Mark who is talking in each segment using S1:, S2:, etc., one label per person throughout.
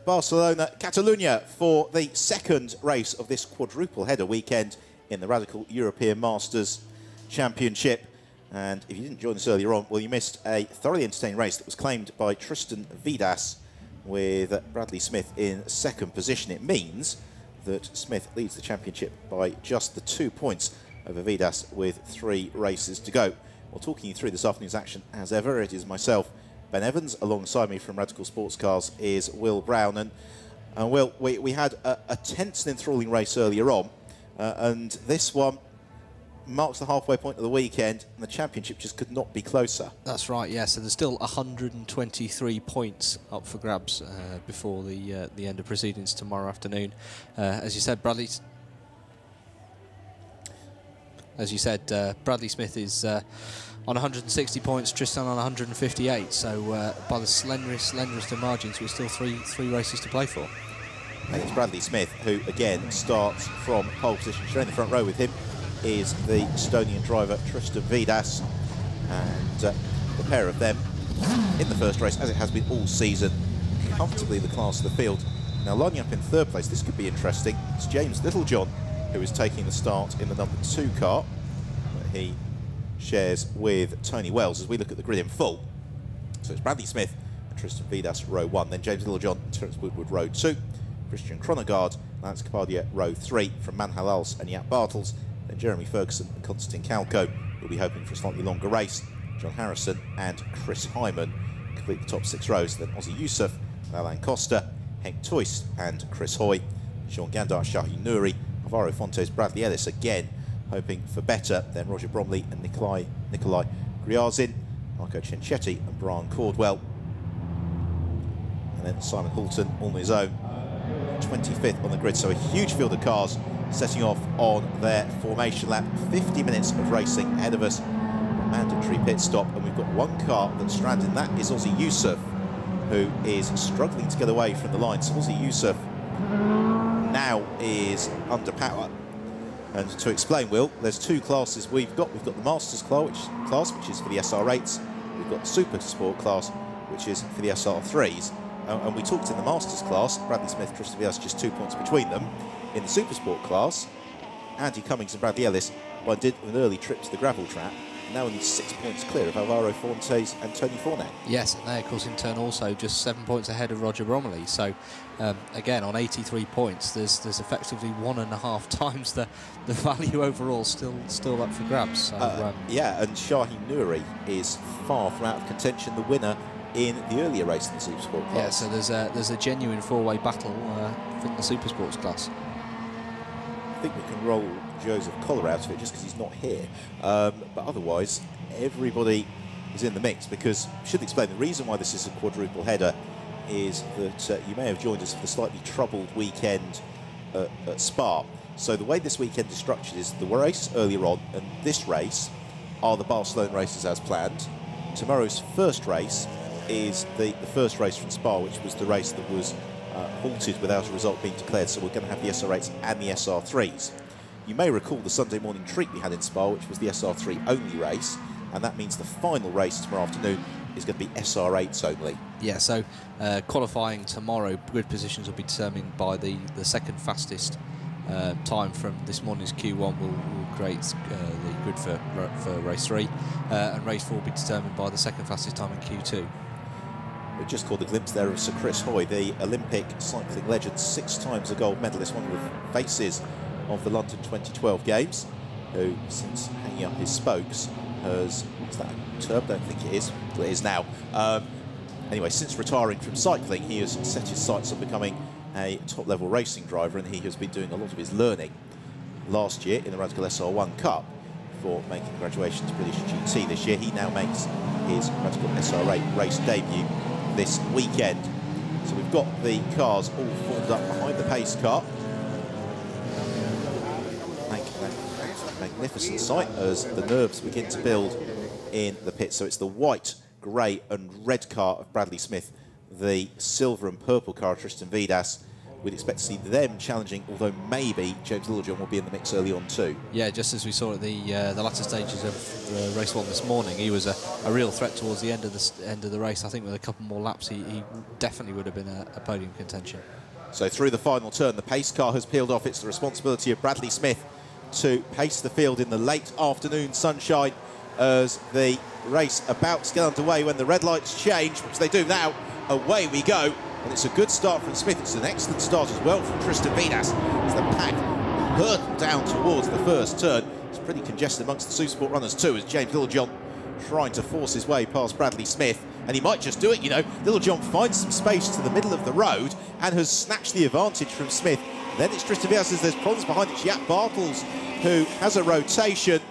S1: Barcelona, Catalunya for the second race of this quadruple header weekend in the Radical European Masters Championship. And if you didn't join us earlier on, well, you missed a thoroughly entertaining race that was claimed by Tristan Vidas with Bradley Smith in second position. It means that Smith leads the championship by just the 2 points over Vidas with 3 races to go. Well, talking you through this afternoon's action, as ever, it is myself, Ben Evans. Alongside me from Radical Sports Cars is Will Brown. And Will, we had a tense and enthralling race earlier on, and this one marks the halfway point of the weekend, and the championship just could not be closer.
S2: That's right, yeah. So there's still 123 points up for grabs before the end of proceedings tomorrow afternoon. As you said, Bradley Smith is on 160 points, Tristan on 158. So by the slenderest of margins, we're still three races to play for.
S1: And it's Bradley Smith who again starts from pole position. Sharing the front row with him is the Estonian driver Tristan Vidas, and the pair of them in the first race, as it has been all season, comfortably in the class of the field. Now lining up in third place, this could be interesting. It's James Littlejohn who is taking the start in the number 2 car that he shares with Tony Wells as we look at the grid in full. So it's Bradley Smith and Tristan Vidas row 1, then James Littlejohn and Terence Woodward row 2, Christian Cronegard, Lance Capadia row 3, from Manhalals and Jaap Bartels, then Jeremy Ferguson and Constantine Calco will be hoping for a slightly longer race. John Harrison and Chris Hyman complete the top 6 rows, then Ozzy Youssef and Alain Costa, Henk Toist and Chris Hoy, Jean Gandar, Shahin Nouri, Alvaro Fontes, Bradley Ellis again hoping for better, then Roger Bromley and Nikolai Griazin, Marco Cincetti and Brian Cordwell, and then Simon Hulton on his own, 25th on the grid. So a huge field of cars setting off on their formation lap. 50 minutes of racing ahead of us, mandatory pit stop, and we've got one car that's stranded, and that is Ozzy Youssef, who is struggling to get away from the line. So Ozzy Youssef now is under power. And to explain, Will, there's 2 classes we've got. We've got the Masters class, which is for the SR8s. We've got the Super Sport class, which is for the SR3s. And we talked in the Masters class, Bradley Smith, Tristan Vidas, just 2 points between them. In the Super Sport class, Andy Cummings and Bradley Ellis did an early trip to the gravel trap, now only 6 points clear of Alvaro Fontes and Tony Fournette. Yes,
S2: and they, of course, in turn also just 7 points ahead of Roger Bromley. So, again, on 83 points, there's effectively 1.5 times the value overall still up for grabs. So,
S1: yeah, and Shahin Nouri is far from out of contention, the winner in the earlier race in the Super Sport class.
S2: Yeah, so there's a genuine 4-way battle in the Super Sports class.
S1: I think we can roll Joseph Collar out of it just because he's not here. But otherwise, everybody is in the mix, because I should explain the reason why this is a quadruple header is that you may have joined us for the slightly troubled weekend at Spa. So the way this weekend is structured is the race earlier on and this race are the Barcelona races as planned. Tomorrow's first race is the first race from Spa, which was the race that was halted without a result being declared. So we're going to have the SR8s and the SR3s. You may recall the Sunday morning treat we had in Spa, which was the SR3 only race, and that means the final race tomorrow afternoon is going to be SR8s only. Yeah, so qualifying tomorrow, grid positions will be determined by the second fastest time from this morning's Q1 will create the grid for race 3, and race 4 will be determined by the second fastest time in Q2. We just caught a glimpse there of Sir Chris Hoy, the Olympic cycling legend, 6 times a gold medalist, one of the faces of the London 2012 Games, who, since hanging up his spokes, has, is that a turb? Don't think it is. Well, it is now. Anyway, since retiring from cycling, he has set his sights on becoming a top-level racing driver, and he has been doing a lot of his learning last year in the Radical SR1 Cup before making the graduation to British GT this year. He now makes his Radical SR8 race debut this weekend. So we've got the cars all formed up behind the pace car. Magnificent sight as the nerves begin to build in the pit. So it's the white, grey and red car of Bradley Smith, the silver and purple car of Tristan Vidas, we'd expect to see them challenging, although maybe James Littlejohn will be in the mix early on too.
S2: Yeah, just as we saw at the latter stages of race 1 this morning, he was a real threat towards the end of the race. I think with a couple more laps, he definitely would have been a podium contention.
S1: So through the final turn, the pace car has peeled off. It's the responsibility of Bradley Smith to pace the field in the late afternoon sunshine as the race about to get underway. When the red lights change, which they do now, away we go. And it's a good start from Smith. It's an excellent start as well from Tristan Vidas as the pack hurtled down towards the first turn. It's pretty congested amongst the Supersport runners too, as James Littlejohn trying to force his way past Bradley Smith. And he might just do it, you know. Littlejohn finds some space to the middle of the road and has snatched the advantage from Smith. Then it's Tristan Vidas as there's problems behind it. It's Jaap Bartels who has a rotation.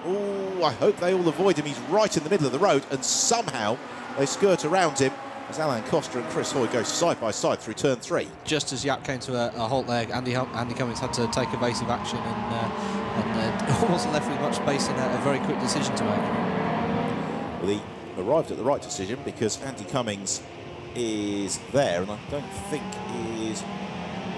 S1: Oh, I hope they all avoid him. He's right in the middle of the road, and somehow they skirt around him as Alain Costa and Chris Hoy go side by side through turn 3.
S2: Just as Jaap came to a halt there, Andy Cummings had to take evasive action and wasn't left with much space and a very quick decision to make.
S1: Well, he arrived at the right decision because Andy Cummings is there, and I don't think is...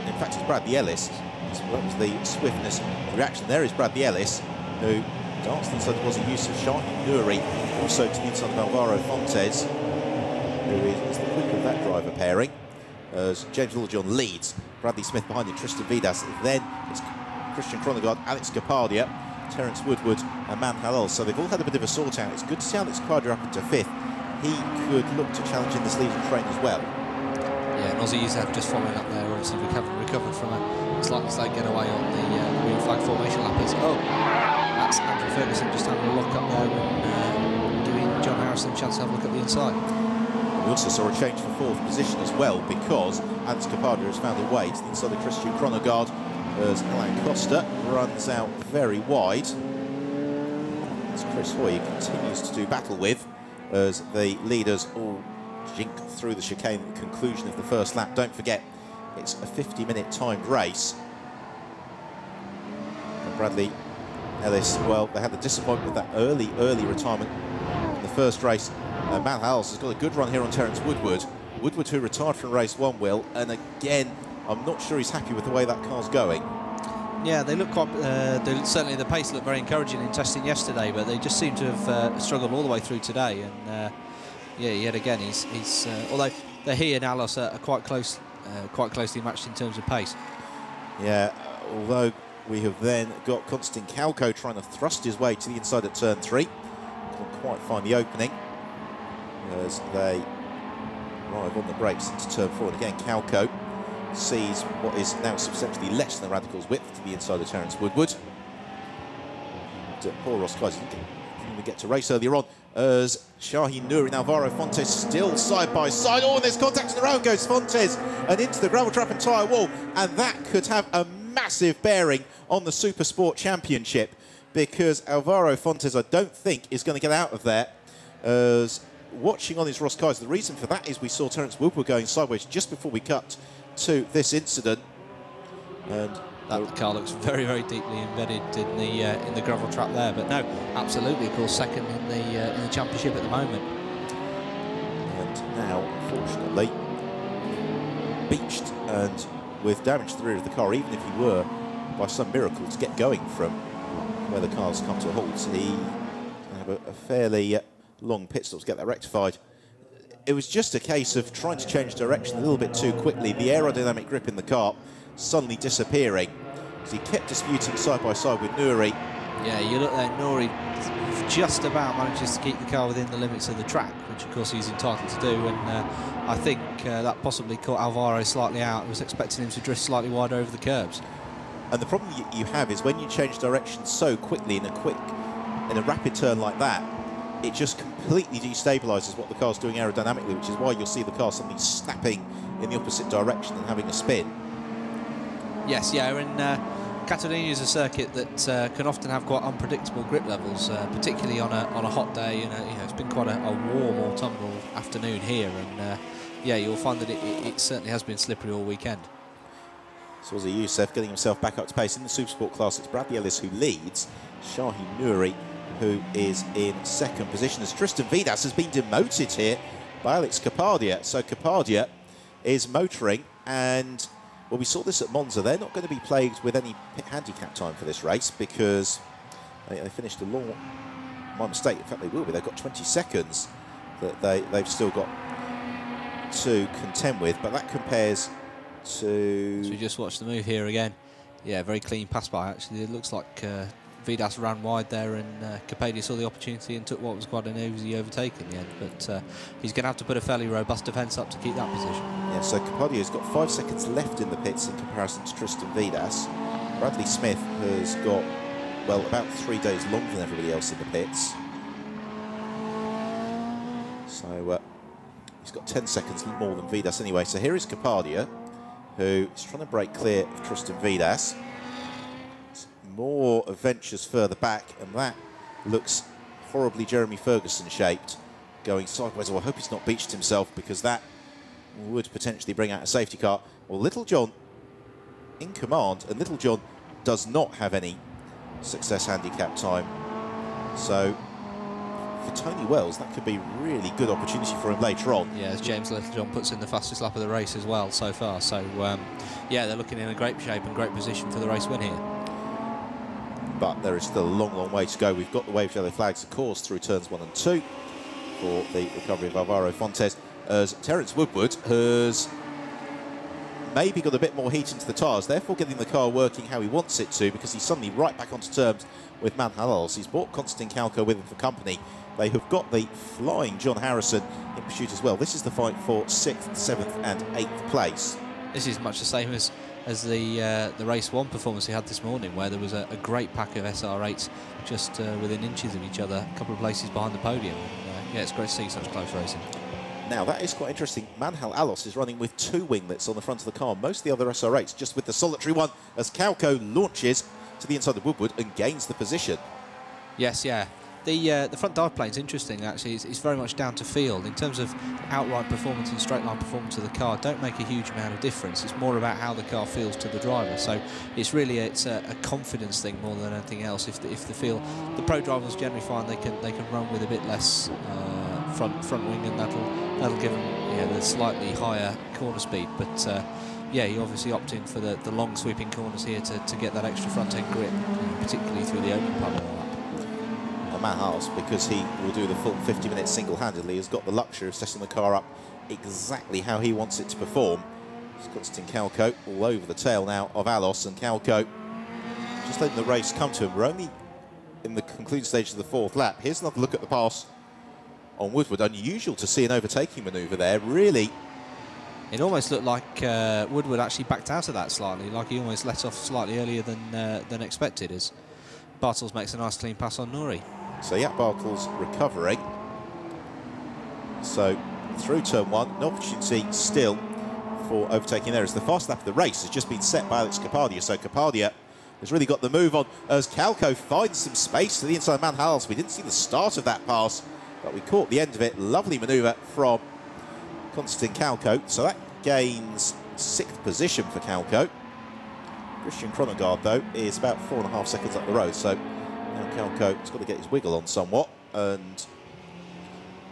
S1: In fact, it's Bradley Ellis. That was the swiftness of the reaction. There is Bradley Ellis, who danced inside the wasn't use of Shahin Nouri, also to the inside of Alvaro Fontes, who is the quicker of that driver pairing, as James Littlejohn leads. Bradley Smith behind him, Tristan Vidas. Then it's Christian Kronegard, Alex Capardia, Terence Woodward and Man Halal. So they've all had a bit of a sort out. It's good to see Alex Capardia up into 5th. He could look to challenge in this leading train as well.
S2: Yeah, and Aussie Youssef just following up there, obviously recovered from a slightly slight getaway on the green flag formation lap. That's Andrew Ferguson just having a look up there and giving John Harrison a chance to have a look at the inside.
S1: We also saw a change for 4th position as well, because Alex Capardia has found a way to the inside of Christian Kronegard as Alain Costa runs out very wide. As Chris Hoy continues to do battle with, as the leaders all jink through the chicane at the conclusion of the first lap. Don't forget, it's a 50-minute timed race. And Bradley Ellis, well, they had the disappointment with that early retirement in the first race. Matt Howells has got a good run here on Terence Woodward. Woodward, who retired from race 1, Will, and again, I'm not sure he's happy with the way that car's going.
S2: Yeah, they look quite. Certainly, the pace looked very encouraging in testing yesterday, but they just seem to have struggled all the way through today. And yeah, yet again, he's although he and Alos are quite closely matched in terms of pace.
S1: Yeah, although we have then got Konstantin Kalko trying to thrust his way to the inside at turn 3. Couldn't quite find the opening as they arrive on the brakes into turn 4. And again, Kalko sees what is now substantially less than the Radicals' width to the inside of Terence Woodward. And poor Ross Kaiser didn't even get to race earlier on, as Shahin Nouri and Alvaro Fontes still side by side. Oh, and there's contact in the road, goes Fontes and into the gravel trap and tyre wall, and that could have a massive bearing on the Super Sport Championship, because Alvaro Fontes, I don't think, is going to get out of there. As watching on his Ross Kaiser, the reason for that is we saw Terence Woodward going sideways just before we cut to this incident, and
S2: that car looks very, very deeply embedded in the gravel trap there. But no, absolutely, of course, second in the championship at the moment.
S1: And now, unfortunately, beached and with damage to the rear of the car. Even if he were, by some miracle, to get going from where the car's come to a halt, he have a fairly long pit stop to get that rectified. It was just a case of trying to change direction a little bit too quickly. The aerodynamic grip in the car suddenly disappearing as he kept disputing side by side with Nouri.
S2: Yeah, you look there, Nouri just about manages to keep the car within the limits of the track, which of course he's entitled to do, and I think that possibly caught Alvaro slightly out. I was expecting him to drift slightly wider over the curbs.
S1: And the problem you have is when you change direction so quickly in a rapid turn like that, it just completely destabilises what the car's doing aerodynamically, which is why you'll see the car suddenly snapping in the opposite direction and having a spin.
S2: Yes, yeah, and Catalunya is a circuit that can often have quite unpredictable grip levels, particularly on a hot day. You know, it's been quite a warm autumnal afternoon here, and yeah, you'll find that it certainly has been slippery all weekend.
S1: So Aussie Youssef getting himself back up to pace in the Supersport class. It's Bradley Ellis who leads, Shahin Nouri who is in second position, as Tristan Vidas has been demoted here by Alex Capardia. So Capardia is motoring, and well, we saw this at Monza. They're not going to be plagued with any pit handicap time for this race because they finished a long... My mistake, in fact they will be. They've got 20 seconds that they've still got to contend with, but that compares to...
S2: So we just watched the move here again. Yeah, very clean pass by actually. It looks like Vidas ran wide there and Capadia saw the opportunity and took what was quite an easy overtake in the end, but he's going to have to put a fairly robust defence up to keep that position. Yeah,
S1: so Capadia's got 5 seconds left in the pits in comparison to Tristan Vidas. Bradley Smith has got, well, about 3 days longer than everybody else in the pits. So he's got 10 seconds more than Vidas anyway. So here is Capadia, who is trying to break clear of Tristan Vidas. More adventures further back, and that looks horribly Jeremy Ferguson shaped, going sideways. Well, I hope he's not beached himself, because that would potentially bring out a safety car. Well, Little John in command, and Little John does not have any success handicap time. So for Tony Wells, that could be a really good opportunity for him later on.
S2: Yeah, as James Littlejohn puts in the fastest lap of the race as well so far. So yeah, they're looking in a great shape and great position for the race win here.
S1: But there is still a long, long way to go. We've got the wave yellow flags, of course, through turns 1 and 2 for the recovery of Alvaro Fontes, as Terence Woodward has maybe got a bit more heat into the tyres, therefore getting the car working how he wants it to, because he's suddenly right back onto terms with Manhalos. He's brought Konstantin Kalko with him for company. They have got the flying John Harrison in pursuit as well. This is the fight for 6th, 7th and 8th place.
S2: This is much the same as the race 1 performance he had this morning, where there was a great pack of SR8s just within inches of each other, a couple of places behind the podium. Yeah, it's great to see such close racing.
S1: Now, that is quite interesting. Manhal Alos is running with 2 winglets on the front of the car. Most of the other SR8s just with the solitary one, as Kalko launches to the inside of Woodward and gains the position.
S2: Yes, yeah. The front dive plane's interesting, actually. It's very much down to field. In terms of outright performance and straight line performance of the car, don't make a huge amount of difference. It's more about how the car feels to the driver. So it's really a confidence thing more than anything else. If the pro drivers generally find they can run with a bit less front wing, and that'll give them the slightly higher corner speed. But yeah, you obviously opt in for the long sweeping corners here to get that extra front end grip, particularly through the opening part of the lap.
S1: Matt Haas, because he will do the full 50 minutes single-handedly, has got the luxury of setting the car up exactly how he wants it to perform. It's Konstantin Kalko all over the tail now of Alos, and Kalko just letting the race come to him. We're only in the concluding stage of the 4th lap. Here's another look at the pass on Woodward. Unusual to see an overtaking manoeuvre there, really.
S2: It almost looked like Woodward actually backed out of that slightly, like he almost let off slightly earlier than expected, as Bartels makes a nice clean pass on Nuri.
S1: So yeah, Bartels recovering. So through turn 1, an opportunity still for overtaking there, as the fast lap of the race has just been set by Alex Capadia. So Capadia has really got the move on as Kalko finds some space to the inside of Manhals. We didn't see the start of that pass, but we caught the end of it. Lovely manoeuvre from Konstantin Kalko. So that gains 6th position for Kalko. Christian Kronogard, though, is about 4.5 seconds up the road. So now Kalko's got to get his wiggle on somewhat and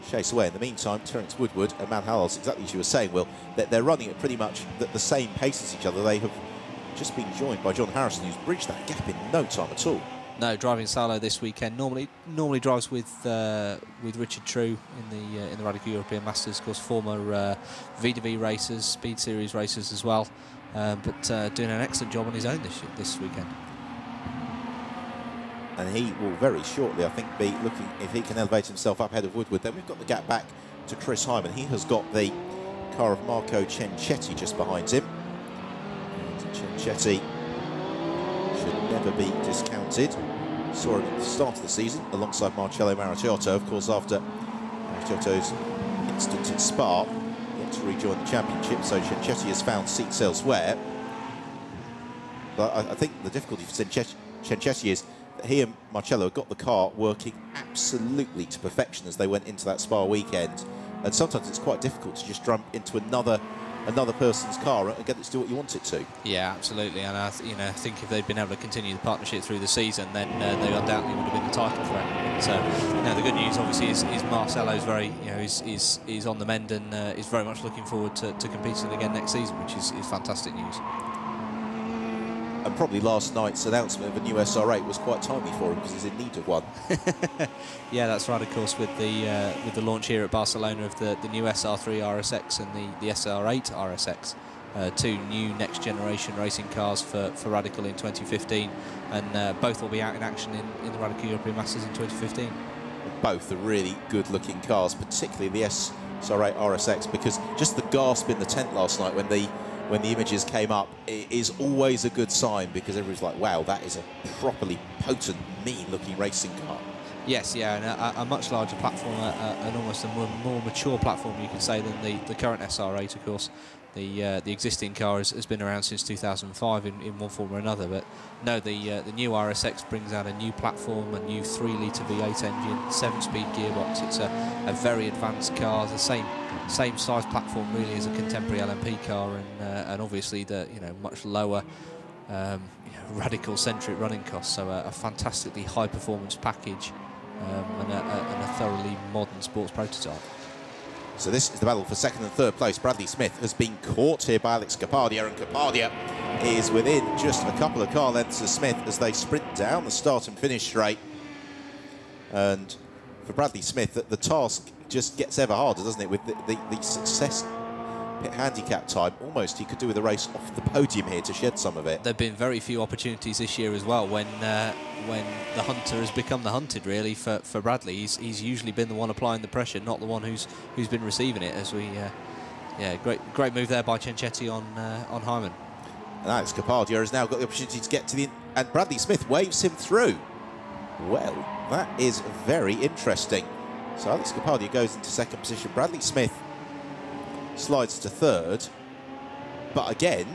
S1: chase away. In the meantime, Terence Woodward and Manhalos, exactly as you were saying, Will, that they're running at pretty much the same pace as each other. They have just been joined by John Harrison, who's bridged that gap in no time at all.
S2: No, driving solo this weekend. Normally drives with Richard True in the Radical European Masters, of course, former VDV racers, Speed Series racers as well, but doing an excellent job on his own this weekend.
S1: And he will very shortly, I think, be looking if he can elevate himself up ahead of Woodward. Then we've got the gap back to Chris Hyman. He has got the car of Marco Cencetti just behind him. And Cencetti should never be discounted. Saw him at the start of the season alongside Marcello Maracciotto. Of course, after Maracciotto's incident in Spa, he had to rejoin the championship, so Cencetti has found seats elsewhere. But I think the difficulty for Cencetti is that he and Marcello got the car working absolutely to perfection as they went into that Spa weekend. And sometimes it's quite difficult to just jump into another another person's car and get it to do what you want it to.
S2: Yeah, absolutely. And I think if they'd been able to continue the partnership through the season, then they undoubtedly would have been the title threat. But the good news, obviously, is Marcelo's very, he's on the mend and is very much looking forward to competing again next season, which is fantastic news.
S1: And probably last night's announcement of a new SR8 was quite timely for him because he's in need of one.
S2: Yeah, that's right. Of course, with the launch here at Barcelona of the new SR3 RSX and the SR8 RSX, two new next generation racing cars for Radical in 2015, and both will be out in action in the Radical European Masters in 2015.
S1: Both are really good looking cars, particularly the SR8 RSX, because just the gasp in the tent last night when the images came up, it is always a good sign, because everyone's like, wow, that is a properly potent, mean-looking racing car.
S2: Yes, yeah, and a much larger platform, and almost a more mature platform, you can say, than the current SR8, of course. The existing car has been around since 2005 in one form or another, but no, the new RSX brings out a new platform, a new 3-litre V8 engine, 7-speed gearbox. It's a very advanced car, the same size platform really as a contemporary LMP car, and obviously the much lower Radical-centric running costs. So a fantastically high-performance package, and a thoroughly modern sports prototype.
S1: So this is the battle for second and third place. Bradley Smith has been caught here by Alex Capadia, and Capadia is within just a couple of car lengths of Smith as they sprint down the start and finish straight. And for Bradley Smith, the task just gets ever harder, doesn't it? With the success pit handicap time, almost he could do with a race off the podium here to shed some of it.
S2: There have been very few opportunities this year as well when the hunter has become the hunted, really, for Bradley. He's usually been the one applying the pressure, not the one who's been receiving it. As we, great move there by Cenchetti on Hyman.
S1: And Alex Capadia has now got the opportunity to get to the and Bradley Smith waves him through. Well, that is very interesting. So Alex Capadia goes into second position. Bradley Smith slides to third. But again,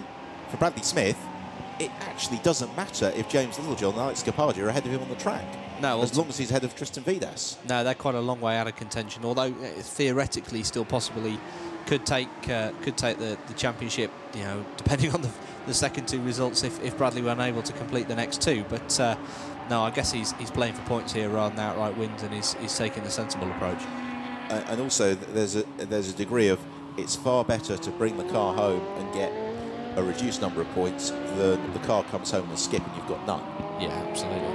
S1: for Bradley Smith, it actually doesn't matter if James Littlejohn and Alex Capadia are ahead of him on the track. No, as long as he's ahead of Tristan Vidas. No,
S2: they're quite a long way out of contention. Although theoretically, still possibly could take the championship. Depending on the second two results, if Bradley were unable to complete the next two. But no, I guess he's playing for points here rather than outright wins, and he's taking the sensible approach.
S1: And also, there's a degree of it's far better to bring the car home and get a reduced number of points than the car comes home and skip and you've got none.
S2: Yeah, absolutely.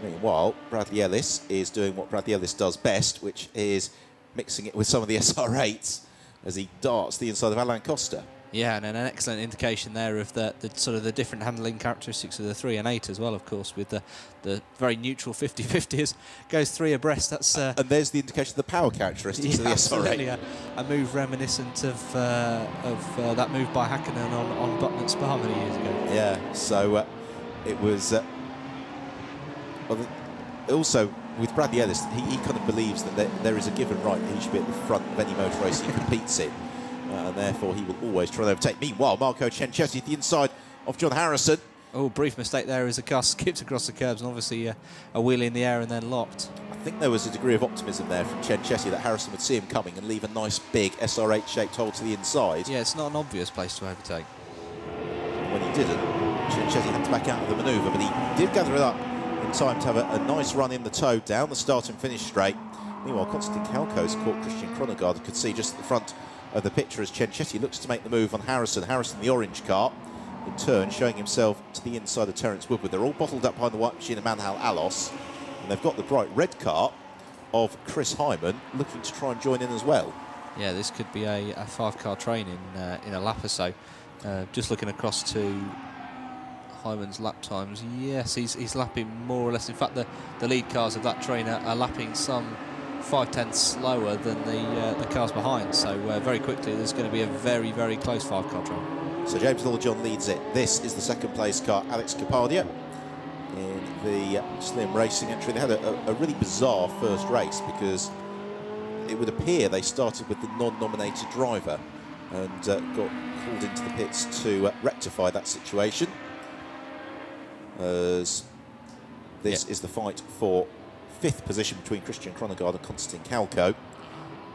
S1: Meanwhile, Bradley Ellis is doing what Bradley Ellis does best, which is mixing it with some of the SR8s as he darts the inside of Alain Costa.
S2: Yeah, and an excellent indication there of the sort of the different handling characteristics of the 3 and 8 as well, of course, with the very neutral 50-50 as goes 3 abreast. That's
S1: and there's the indication of the power characteristics of the SR8.
S2: A move reminiscent of that move by Hakkinen on Button at Spa many years ago.
S1: Yeah, so it was also with Bradley Ellis, he kind of believes that there is a given right that he should be at the front of any motor race he competes in. And therefore he will always try to overtake. Meanwhile, Marco Cenchetti at the inside of John Harrison.
S2: Oh, brief mistake there as the car skipped across the curbs and obviously a wheel in the air and then locked.
S1: I think there was a degree of optimism there from Cenchetti that Harrison would see him coming and leave a nice big SR8-shaped hole to the inside.
S2: Yeah, it's not an obvious place to overtake.
S1: When he didn't, Cenchetti had to back out of the manoeuvre, but he did gather it up in time to have a nice run in the toe down the start and finish straight. Meanwhile, Konstantin Kalko's caught Christian Kronegard, you could see just at the front of the picture as Cenchetti looks to make the move on Harrison. Harrison, the orange car, in turn showing himself to the inside of Terence Woodward. They're all bottled up behind the white machine of Manhal Alos, and they've got the bright red car of Chris Hyman looking to try and join in as well.
S2: Yeah, this could be a 5-car train in a lap or so. Just looking across to Hyman's lap times, yes, he's lapping more or less. In fact, the lead cars of that train are lapping some 5/10 slower than the cars behind, so very quickly there's going to be a very, very close 5-car train.
S1: So James Littlejohn leads it. This is the second place car, Alex Capadia, in the Slim Racing entry. They had a really bizarre first race because it would appear they started with the non-nominated driver and got called into the pits to rectify that situation, as this is the fight for 5th position between Christian Kronegard and Konstantin Kalko.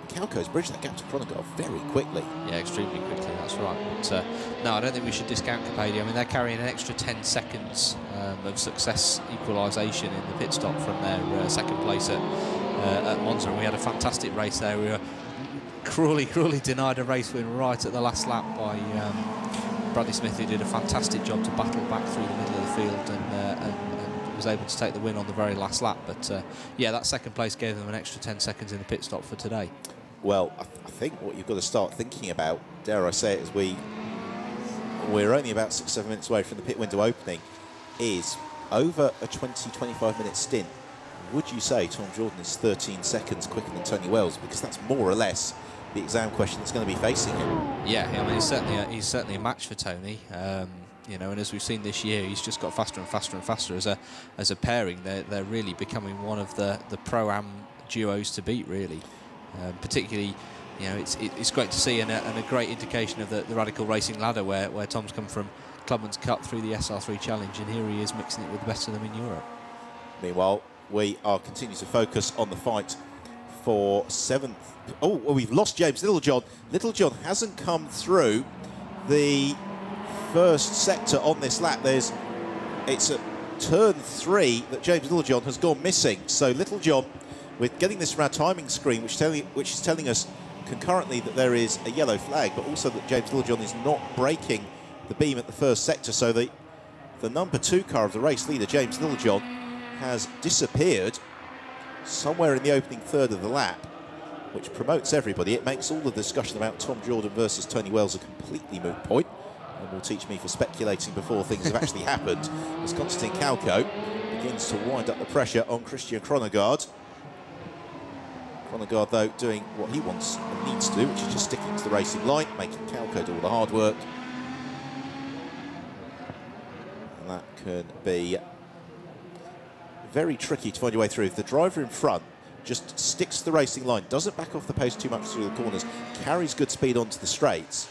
S1: Calco's bridged that gap to Chronogard very quickly.
S2: Yeah, extremely quickly, that's right. But no, I don't think we should discount Capadia. I mean, they're carrying an extra 10 seconds of success equalisation in the pit stop from their second place at Monza. And we had a fantastic race there. We were cruelly denied a race win right at the last lap by Bradley Smith, who did a fantastic job to battle back through the middle of the field and was able to take the win on the very last lap. But yeah, that second place gave them an extra 10 seconds in the pit stop for today.
S1: Well, I think what you've got to start thinking about, dare I say it, as we're only about 6-7 minutes away from the pit window opening, is over a 20-25 minute stint, would you say Tom Jordan is 13 seconds quicker than Tony Wells? Because that's more or less the exam question that's going to be facing him. Yeah,
S2: I mean, he's certainly a match for Tony. You know, and as we've seen this year, he's just got faster and faster and faster as a pairing. They're really becoming one of the pro-am duos to beat, really. Particularly, you know, it's great to see and a great indication of the Radical Racing ladder where Tom's come from Clubman's Cup through the SR3 Challenge, and here he is mixing it with the best of them in Europe.
S1: Meanwhile, we are continuing to focus on the fight for 7th. Oh, well, we've lost James Littlejohn. Littlejohn hasn't come through the first sector on this lap. It's at turn 3 that James Littlejohn has gone missing. So Littlejohn, with getting this from our timing screen, which is telling us concurrently that there is a yellow flag, but also that James Littlejohn is not breaking the beam at the first sector. So the number 2 car of the race leader, James Littlejohn, has disappeared somewhere in the opening third of the lap, which promotes everybody. It makes all the discussion about Tom Jordan versus Tony Wells a completely moot point, and will teach me for speculating before things have actually happened, as Konstantin Kalko begins to wind up the pressure on Christian Chronogard. Chronogard, though, doing what he wants and needs to do, which is just sticking to the racing line, making Kalko do all the hard work. And that can be very tricky to find your way through. If the driver in front just sticks to the racing line, doesn't back off the pace too much through the corners, carries good speed onto the straights,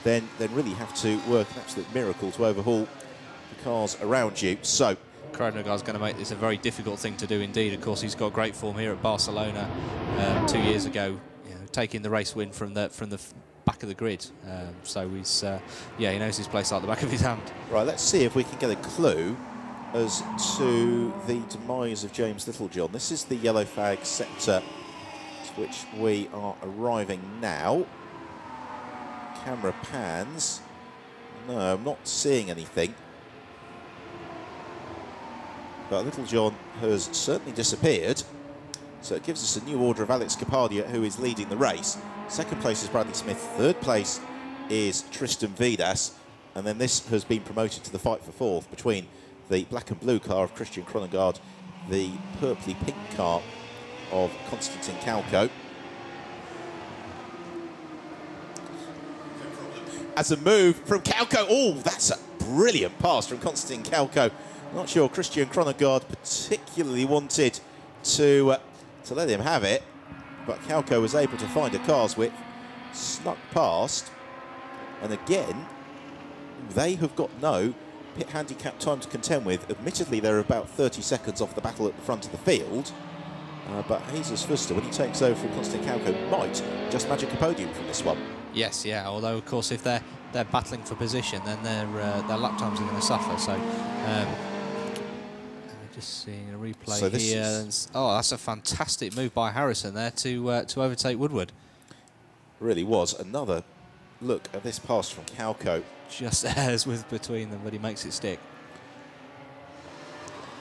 S1: then really you have to work an absolute miracle to overhaul the cars around you. So
S2: Chronogard's going to make this a very difficult thing to do indeed. Of course, he's got great form here at Barcelona 2 years ago, you know, taking the race win from the back of the grid. So he's yeah, he knows his place like the back of his hand.
S1: Right, let's see if we can get a clue as to the demise of James Littlejohn. This is the yellow flag sector to which we are arriving now. Camera pans. No, I'm not seeing anything. But Littlejohn has certainly disappeared. So it gives us a new order of Alex Capadia, who is leading the race. Second place is Bradley Smith. Third place is Tristan Vidas. And then this has been promoted to the fight for 4th between the black and blue car of Christian Chronogard, the purpley pink car of Konstantin Kalko. As a move from Kalko, oh, that's a brilliant pass from Konstantin Kalko. Not sure Christian Chronogard particularly wanted to let him have it, but Kalko was able to find a car's width, snuck past, and again, they have got no pit handicap time to contend with. Admittedly, they're about 30 seconds off the battle at the front of the field, but Jesus Fuster, when he takes over from Konstantin Kalko, might just magic a podium from this one.
S2: Yes, yeah, although, of course, if they're battling for position, then their lap times are going to suffer. So, just seeing a replay so here. Oh, that's a fantastic move by Harrison there to overtake Woodward.
S1: Really was. Another look at this pass from Kalko.
S2: Just airs with between them, but he makes it stick.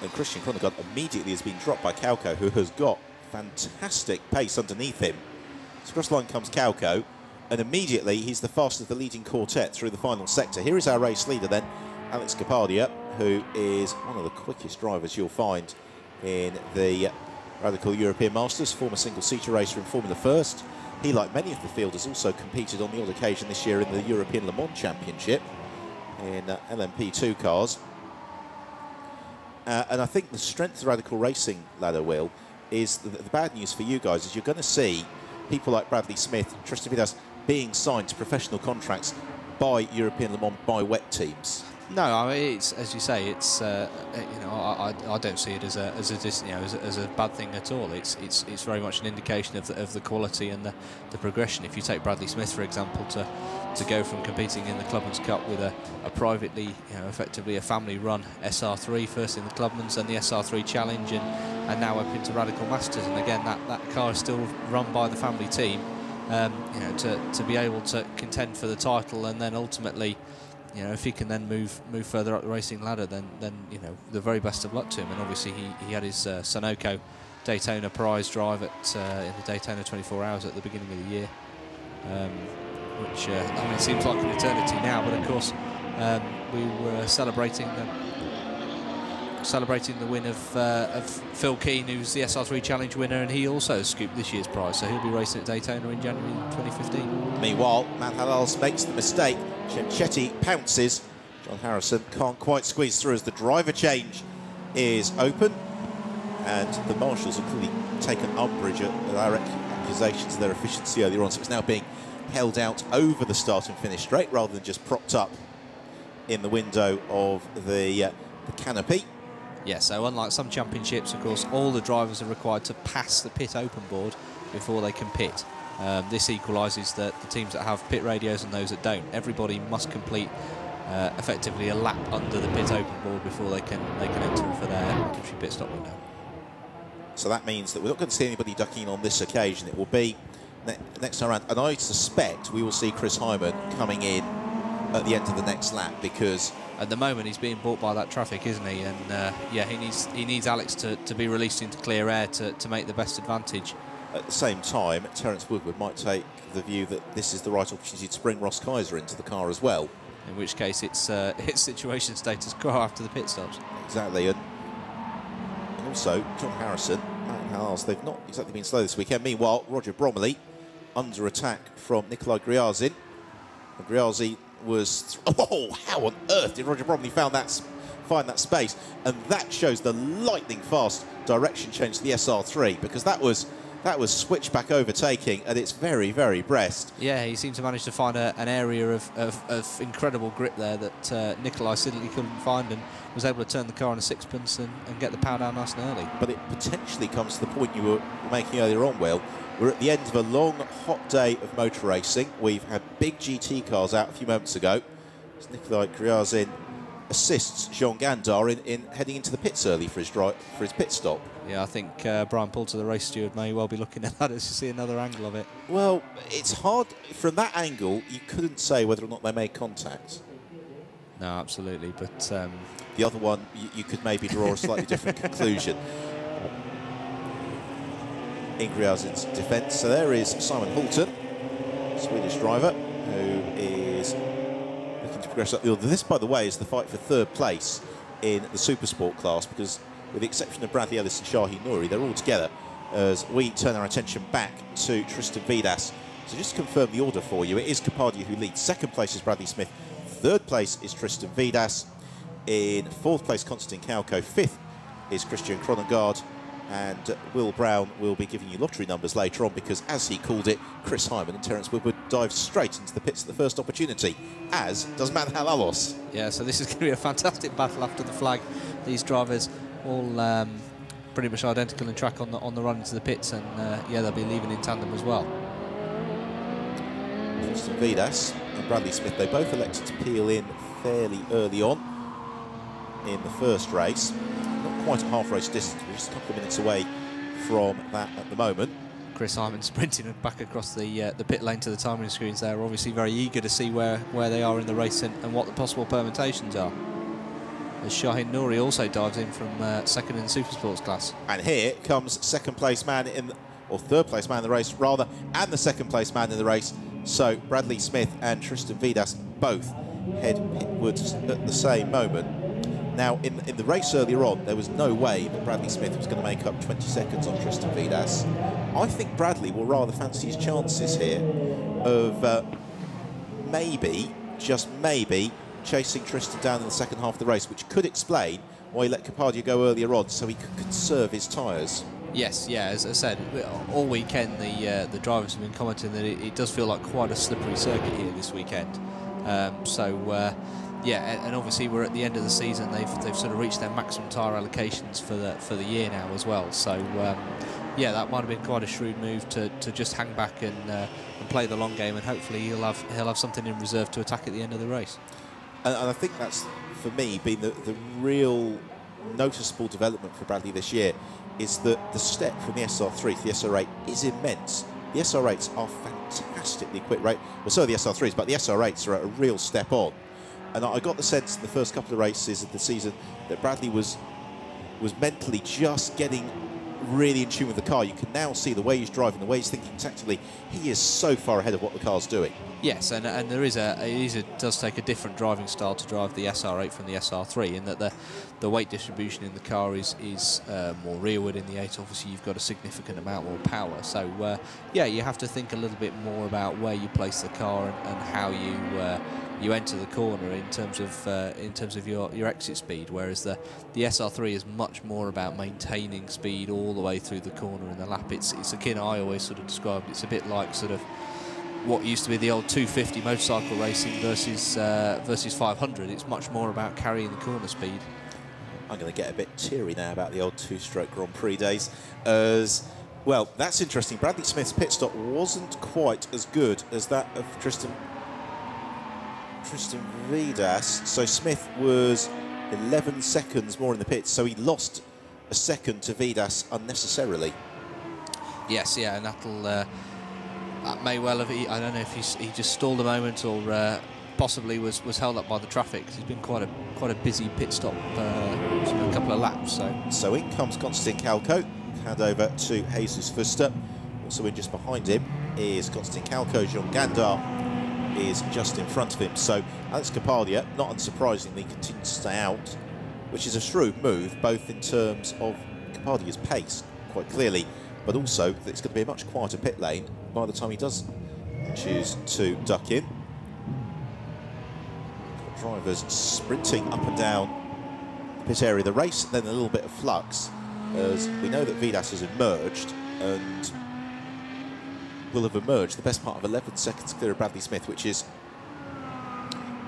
S1: And Christian Chronogard immediately has been dropped by Kalko, who has got fantastic pace underneath him. So across the line comes Kalko, and immediately he's the fastest of the leading quartet through the final sector. Here is our race leader then, Alex Capadia, who is one of the quickest drivers you'll find in the Radical European Masters, former single-seater racer in Formula First. He, like many of the field, has also competed on the odd occasion this year in the European Le Mans Championship in LMP2 cars. And I think the strength of the Radical Racing ladder, Will, is the bad news for you guys is you're going to see people like Bradley Smith, Tristan Vidas being signed to professional contracts by European Le Mans by wet teams.
S2: No, I mean, it's, as you say, it's you know, I don't see it as a as a bad thing at all. It's very much an indication of the quality and the progression. If you take Bradley Smith, for example, to go from competing in the Clubman's Cup with a privately, you know, effectively a family-run SR3, first in the Clubman's and the SR3 Challenge, and now up into Radical Masters, and again that car is still run by the family team. You know, to be able to contend for the title, and then ultimately, you know, if he can then move further up the racing ladder, then you know, the very best of luck to him. And obviously he had his Sunoco Daytona prize drive at in the Daytona 24 Hours at the beginning of the year, which I mean, it seems like an eternity now, but of course we were celebrating the win of Phil Keane, who's the SR3 Challenge winner, and he also scooped this year's prize, so he'll be racing at Daytona in January 2015.
S1: Meanwhile, Matt Halals makes the mistake. Chenchetti pounces. John Harrison can't quite squeeze through as the driver change is open, and the marshals have clearly taken umbrage at our accusations of their efficiency earlier on, so it's now being held out over the start and finish straight rather than just propped up in the window of the canopy.
S2: Yeah, so unlike some championships, of course, all the drivers are required to pass the pit open board before they can pit. This equalises the teams that have pit radios and those that don't. Everybody must complete effectively a lap under the pit open board before they can enter for their entry pit stop window.
S1: So that means that we're not going to see anybody ducking on this occasion. It will be next time around, and I suspect we will see Chris Hyman coming in at the end of the next lap, because
S2: at the moment he's being bought by that traffic, isn't he? And yeah, he needs Alex to be released into clear air to make the best advantage.
S1: At the same time, Terence Woodward might take the view that this is the right opportunity to bring Ross Kaiser into the car as well.
S2: In which case it's situation status quo after the pit stops.
S1: Exactly, and also John Harrison, Matt Halals, they've not exactly been slow this weekend. Meanwhile, Roger Bromley under attack from Nikolai Griazin. Griazin was... Oh, how on earth did Roger Bromley find that space? And that shows the lightning fast direction change to the SR3, because that was switchback overtaking at its very, very breast.
S2: Yeah, he seemed to manage to find an area of incredible grip there that Nikolai Sidley couldn't find, and was able to turn the car on a sixpence and get the power down nice and early. But
S1: it potentially comes to the point you were making earlier on, Will. We're at the end of a long, hot day of motor racing. We've had big GT cars out a few moments ago. As Nikolai Griazin assists Jean Gandar in heading into the pits early for his pit stop.
S2: Yeah, I think Brian Poulter, the race steward, may well be looking at that to see another angle of it.
S1: Well, it's hard. From that angle, you couldn't say whether or not they made contact.
S2: No, absolutely, but...
S1: the other one, you could maybe draw a slightly different conclusion. In Griazin's defence. So there is Simon Hulton, Swedish driver, who is looking to progress up the order. This, by the way, is the fight for third place in the Supersport class, because with the exception of Bradley Ellis and Shahi Nouri, they're all together as we turn our attention back to Tristan Vidas. So just to confirm the order for you, it is Kapadia who leads. Second place is Bradley Smith. Third place is Tristan Vidas. In fourth place, Konstantin Kauko. Fifth is Christian Kronengaard. And Will Brown will be giving you lottery numbers later on, because, as he called it, Chris Hyman and Terence Woodward dive straight into the pits at the first opportunity, as does Matt Halalos.
S2: Yeah, so this is going to be a fantastic battle after the flag. These drivers all pretty much identical in track on the run into the pits, and yeah, they'll be leaving in tandem as well.
S1: Tristan Vidas and Bradley Smith, they both elected to peel in fairly early on in the first race. Not quite a half-race distance, we're just a couple of minutes away from that at the moment.
S2: Chris Hyman sprinting back across the pit lane to the timing screens there, obviously very eager to see where they are in the race and what the possible permutations are. As Shahin Nouri also dives in from second in the Supersports class.
S1: And here comes second place man or third place man in the race rather, and the second place man in the race. So Bradley Smith and Tristan Vidas both head pitwards at the same moment. Now, in the race earlier on, there was no way that Bradley Smith was going to make up 20 seconds on Tristan Vidas. I think Bradley will rather fancy his chances here of maybe, just maybe, chasing Tristan down in the second half of the race, which could explain why he let Kapadia go earlier on, so he could conserve his tyres. Yes,
S2: yeah, as I said, all weekend the drivers have been commenting that it does feel like quite a slippery circuit here this weekend. So Yeah, and obviously we're at the end of the season. They've sort of reached their maximum tyre allocations for the year now as well. So yeah, that might have been quite a shrewd move to just hang back and play the long game, and hopefully he'll have something in reserve to attack at the end of the race.
S1: And I think that's, for me, been the real noticeable development for Bradley this year, is that the step from the SR3 to the SR8 is immense. The SR8s are fantastically quick, right? Well, so are the SR3s, but the SR8s are at a real step on. And I got the sense in the first couple of races of the season that Bradley was mentally just getting really in tune with the car. You can now see the way he's driving, the way he's thinking tactically. He is so far ahead of what the car's doing.
S2: Yes, and it does take a different driving style to drive the SR8 from the SR3, in that the weight distribution in the car is more rearward. In the 8, obviously, you've got a significant amount more power. So, yeah, you have to think a little bit more about where you place the car and how you enter the corner in terms of your exit speed, whereas the SR3 is much more about maintaining speed all the way through the corner in the lap. It's akin, I always sort of described, it's a bit like sort of what used to be the old 250 motorcycle racing versus 500. It's much more about carrying the corner speed.
S1: I'm going to get a bit teary now about the old 2-stroke Grand Prix days. As well, that's interesting. Bradley Smith's pit stop wasn't quite as good as that of Tristan Vidas. So Smith was 11 seconds more in the pits, so he lost a second to Vidas unnecessarily. Yes,
S2: yeah, and that may well have. I don't know if he just stalled a moment or possibly was held up by the traffic, because he's been quite a busy pit stop, a couple of laps.
S1: So in comes Konstantin Kalko, hand over to Jesus Fuster. Also in just behind him is Konstantin Kalko. Jean Gandar is just in front of him. So Alex Kapadia, not unsurprisingly, continues to stay out, which is a shrewd move, both in terms of Kapadia's pace, quite clearly, but also that it's going to be a much quieter pit lane by the time he does choose to duck in. Drivers sprinting up and down the pit area of the race, then a little bit of flux, as we know that Vidas has emerged and will have emerged the best part of 11 seconds clear of Bradley Smith, which is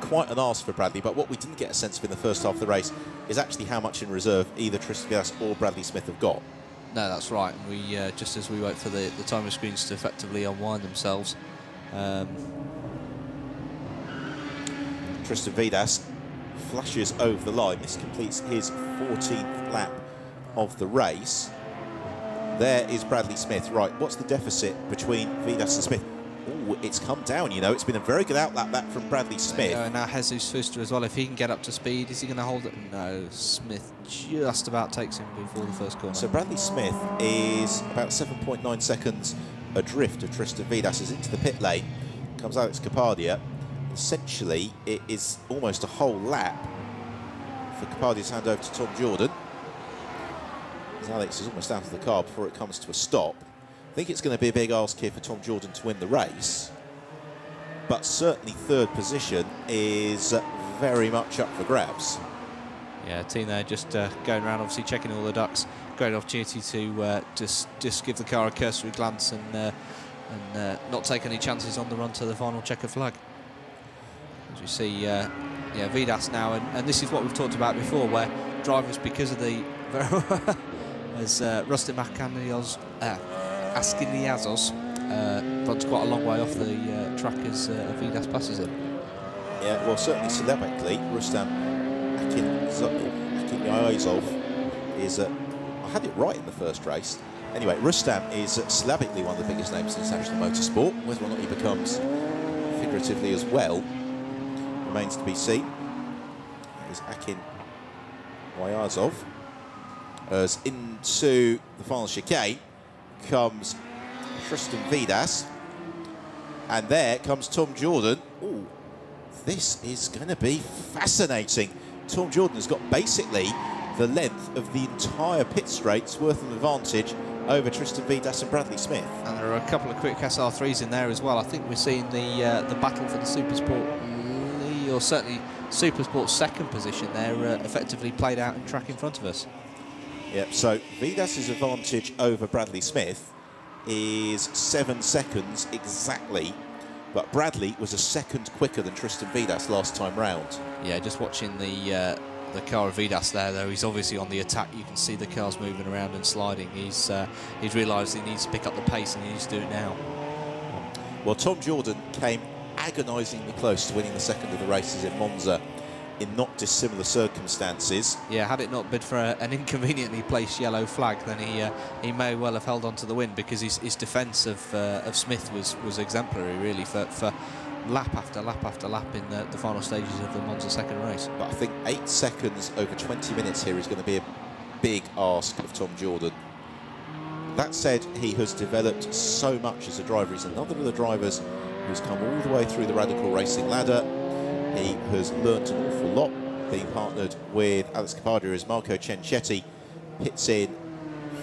S1: quite an arse for Bradley. But what we didn't get a sense of in the first half of the race is actually how much in reserve either Tristan Vidas or Bradley Smith have got.
S2: No, that's right. And we just as we wait for the timer screens to effectively unwind themselves,
S1: Tristan Vidas flashes over the line. This completes his 14th lap of the race. There is Bradley Smith. Right, what's the deficit between Vidas and Smith? Oh, it's come down, you know. It's been a very good outlap that from Bradley Smith.
S2: And now Jesus Fuster as well. If he can get up to speed, is he going to hold it? No, Smith just about takes him before the first corner.
S1: So Bradley Smith is about 7.9 seconds adrift of Tristan Vidas as into the pit lane. Comes Alex Kapadia. Essentially, it is almost a whole lap for Kapadia's hand over to Tom Jordan. As Alex is almost out of the car before it comes to a stop. I think it's going to be a big ask here for Tom Jordan to win the race, but certainly third position is very much up for grabs.
S2: Yeah, team there just going around, obviously checking all the ducks. Great opportunity to just give the car a cursory glance and not take any chances on the run to the final checker flag. As we see, yeah, Vidas now, and this is what we've talked about before, where drivers, because of the as Rustin Askiniazos runs quite a long way off the track as Vidas passes him.
S1: Yeah, well, certainly syllabically, Rustam Askiniazov is, I had it right in the first race. Anyway, Rustam is syllabically one of the biggest names in international motorsport. Whether or not he becomes figuratively as well remains to be seen. There's Akin Wayazov. As into the final chicane comes Tristan Vidas, and there comes Tom Jordan. Ooh, this is going to be fascinating. Tom Jordan has got basically the length of the entire pit straight's worth of advantage over Tristan Vidas and Bradley Smith.
S2: And there are a couple of quick SR3s in there as well. I think we're seeing the battle for the Supersport, or certainly Supersport's second position there, effectively played out in track in front of us.
S1: Yep, so Vidas's advantage over Bradley Smith is 7 seconds exactly, but Bradley was a second quicker than Tristan Vidas last time round.
S2: Yeah, just watching the car of Vidas there, though, he's obviously on the attack. You can see the cars moving around and sliding. He's realised he needs to pick up the pace, and he needs to do it now.
S1: Well, Tom Jordan came agonisingly close to winning the second of the races in Monza in not dissimilar circumstances.
S2: Yeah, had it not been for an inconveniently placed yellow flag, then he may well have held on to the win, because his defence of Smith was exemplary, really, for lap after lap after lap in the final stages of the Monza second race.
S1: But I think 8 seconds over 20 minutes here is going to be a big ask of Tom Jordan. That said, he has developed so much as a driver. He's another of the drivers who's come all the way through the Radical Racing ladder. He has learnt an awful lot, being partnered with Alex Capadia as Marco Cencetti hits in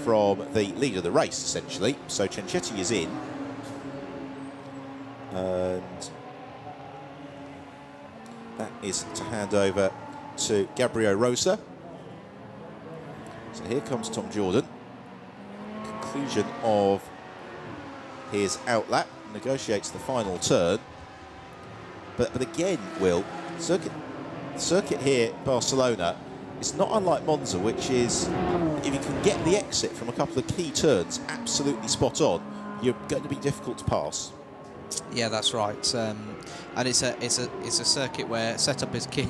S1: from the lead of the race, essentially. So Cencetti is in. And that is to hand over to Gabriel Rosa. So here comes Tom Jordan. Conclusion of his outlap, negotiates the final turn. But again, Will, circuit here, Barcelona, it's not unlike Monza, which is, if you can get the exit from a couple of key turns absolutely spot on, you're going to be difficult to pass.
S2: Yeah, that's right. And it's a circuit where setup is key.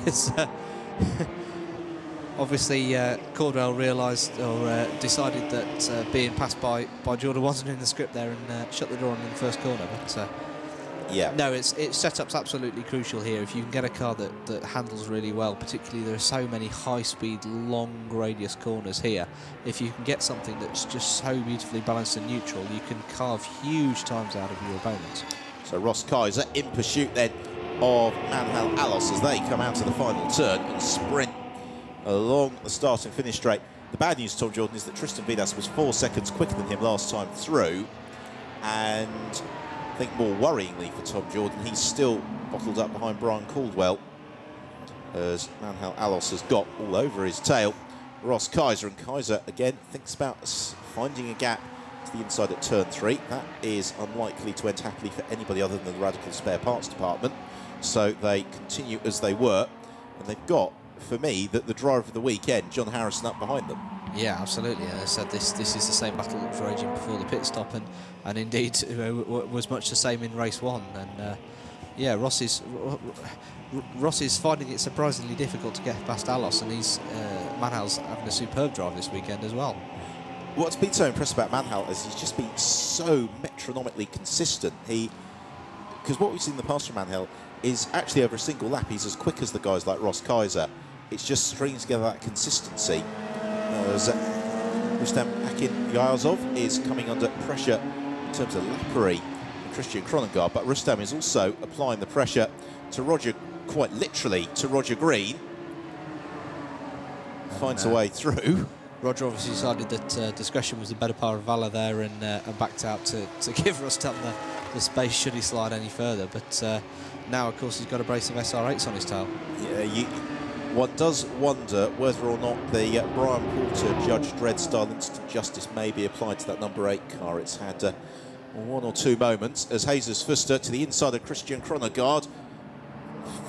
S2: Obviously, Caldwell realised or decided that being passed by Jordan wasn't in the script there, and shut the door on in the first corner. But
S1: yeah,
S2: no, it's setup's absolutely crucial here. If you can get a car that handles really well, particularly there are so many high-speed, long radius corners here. If you can get something that's just so beautifully balanced and neutral, you can carve huge times out of your opponents.
S1: So Ross Kaiser in pursuit then of Manhal Alos as they come out to the final turn and sprint along the start and finish straight. The bad news, Tom Jordan, is that Tristan Vidas was 4 seconds quicker than him last time through, and I think more worryingly for Tom Jordan, he's still bottled up behind Brian Caldwell as Manhal Alos has got all over his tail. Ross Kaiser, and Kaiser again thinks about finding a gap to the inside at turn 3. That is unlikely to end happily for anybody other than the Radical spare parts department, so they continue as they were, and they've got, for me, the driver of the weekend, John Harrison, up behind them.
S2: Yeah, absolutely. As I said, this is the same battle that was raging before the pit stop, and indeed was much the same in race 1. And yeah, Ross is finding it surprisingly difficult to get past Alos, and Manhal's having a superb drive this weekend as well.
S1: What's been so impressive about Manhal is he's just been so metronomically consistent. Because what we've seen in the past from Manhal is actually over a single lap, he's as quick as the guys like Ross Kaiser. It's just stringing together that consistency. As Rustam Akin-Yazov is coming under pressure in terms of lappery and Christian Kronengaard, but Rustam is also applying the pressure to Roger, quite literally, to Roger Green. Finds a way through.
S2: Roger obviously decided that discretion was the better part of valour there, and backed out to give Rustam the space should he slide any further. But now, of course, he's got a brace of SR8s on his tail. Yeah,
S1: one does wonder whether or not the Brian Porter Judge Dredd style instant justice may be applied to that number 8 car. It's had 1 or 2 moments as Jesus Fuster to the inside of Christian Kronengaard.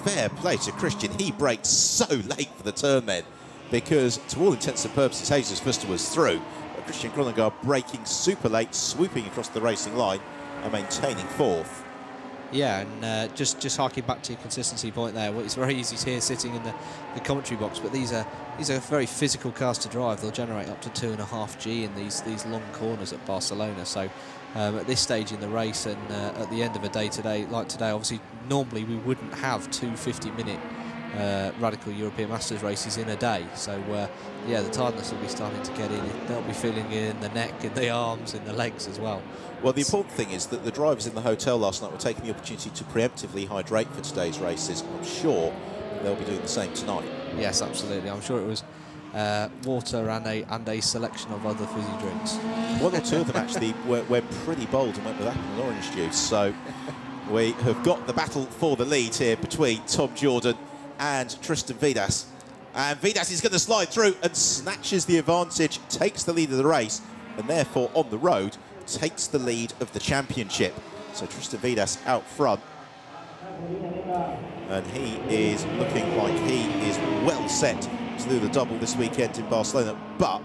S1: Fair play to Christian. He braked so late for the turn then, because to all intents and purposes Jesus Fuster was through, but Christian Kronengaard braking super late, swooping across the racing line and maintaining 4th.
S2: Yeah, and just harking back to your consistency point there, well, it's very easy to hear sitting in the commentary box, but these are very physical cars to drive. They'll generate up to 2.5 G in these long corners at Barcelona. So at this stage in the race, and at the end of a day today like today, obviously normally we wouldn't have 2 50-minute Radical European Masters races in a day. So yeah, the tiredness will be starting to get in. They'll be feeling it in the neck, in the arms, in the legs as well.
S1: Well, the important thing is that the drivers in the hotel last night were taking the opportunity to preemptively hydrate for today's races. I'm sure they'll be doing the same tonight.
S2: Yes, absolutely. I'm sure it was water and a selection of other fizzy drinks.
S1: 1 or 2 of them actually went pretty bold and went with apple and orange juice. So we have got the battle for the lead here between Tom Jordan and Tristan Vidas. And Vidas is going to slide through and snatches the advantage, takes the lead of the race, and therefore on the road takes the lead of the championship. So Tristan Vidas out front and he is looking like he is well set to do the double this weekend in Barcelona. But,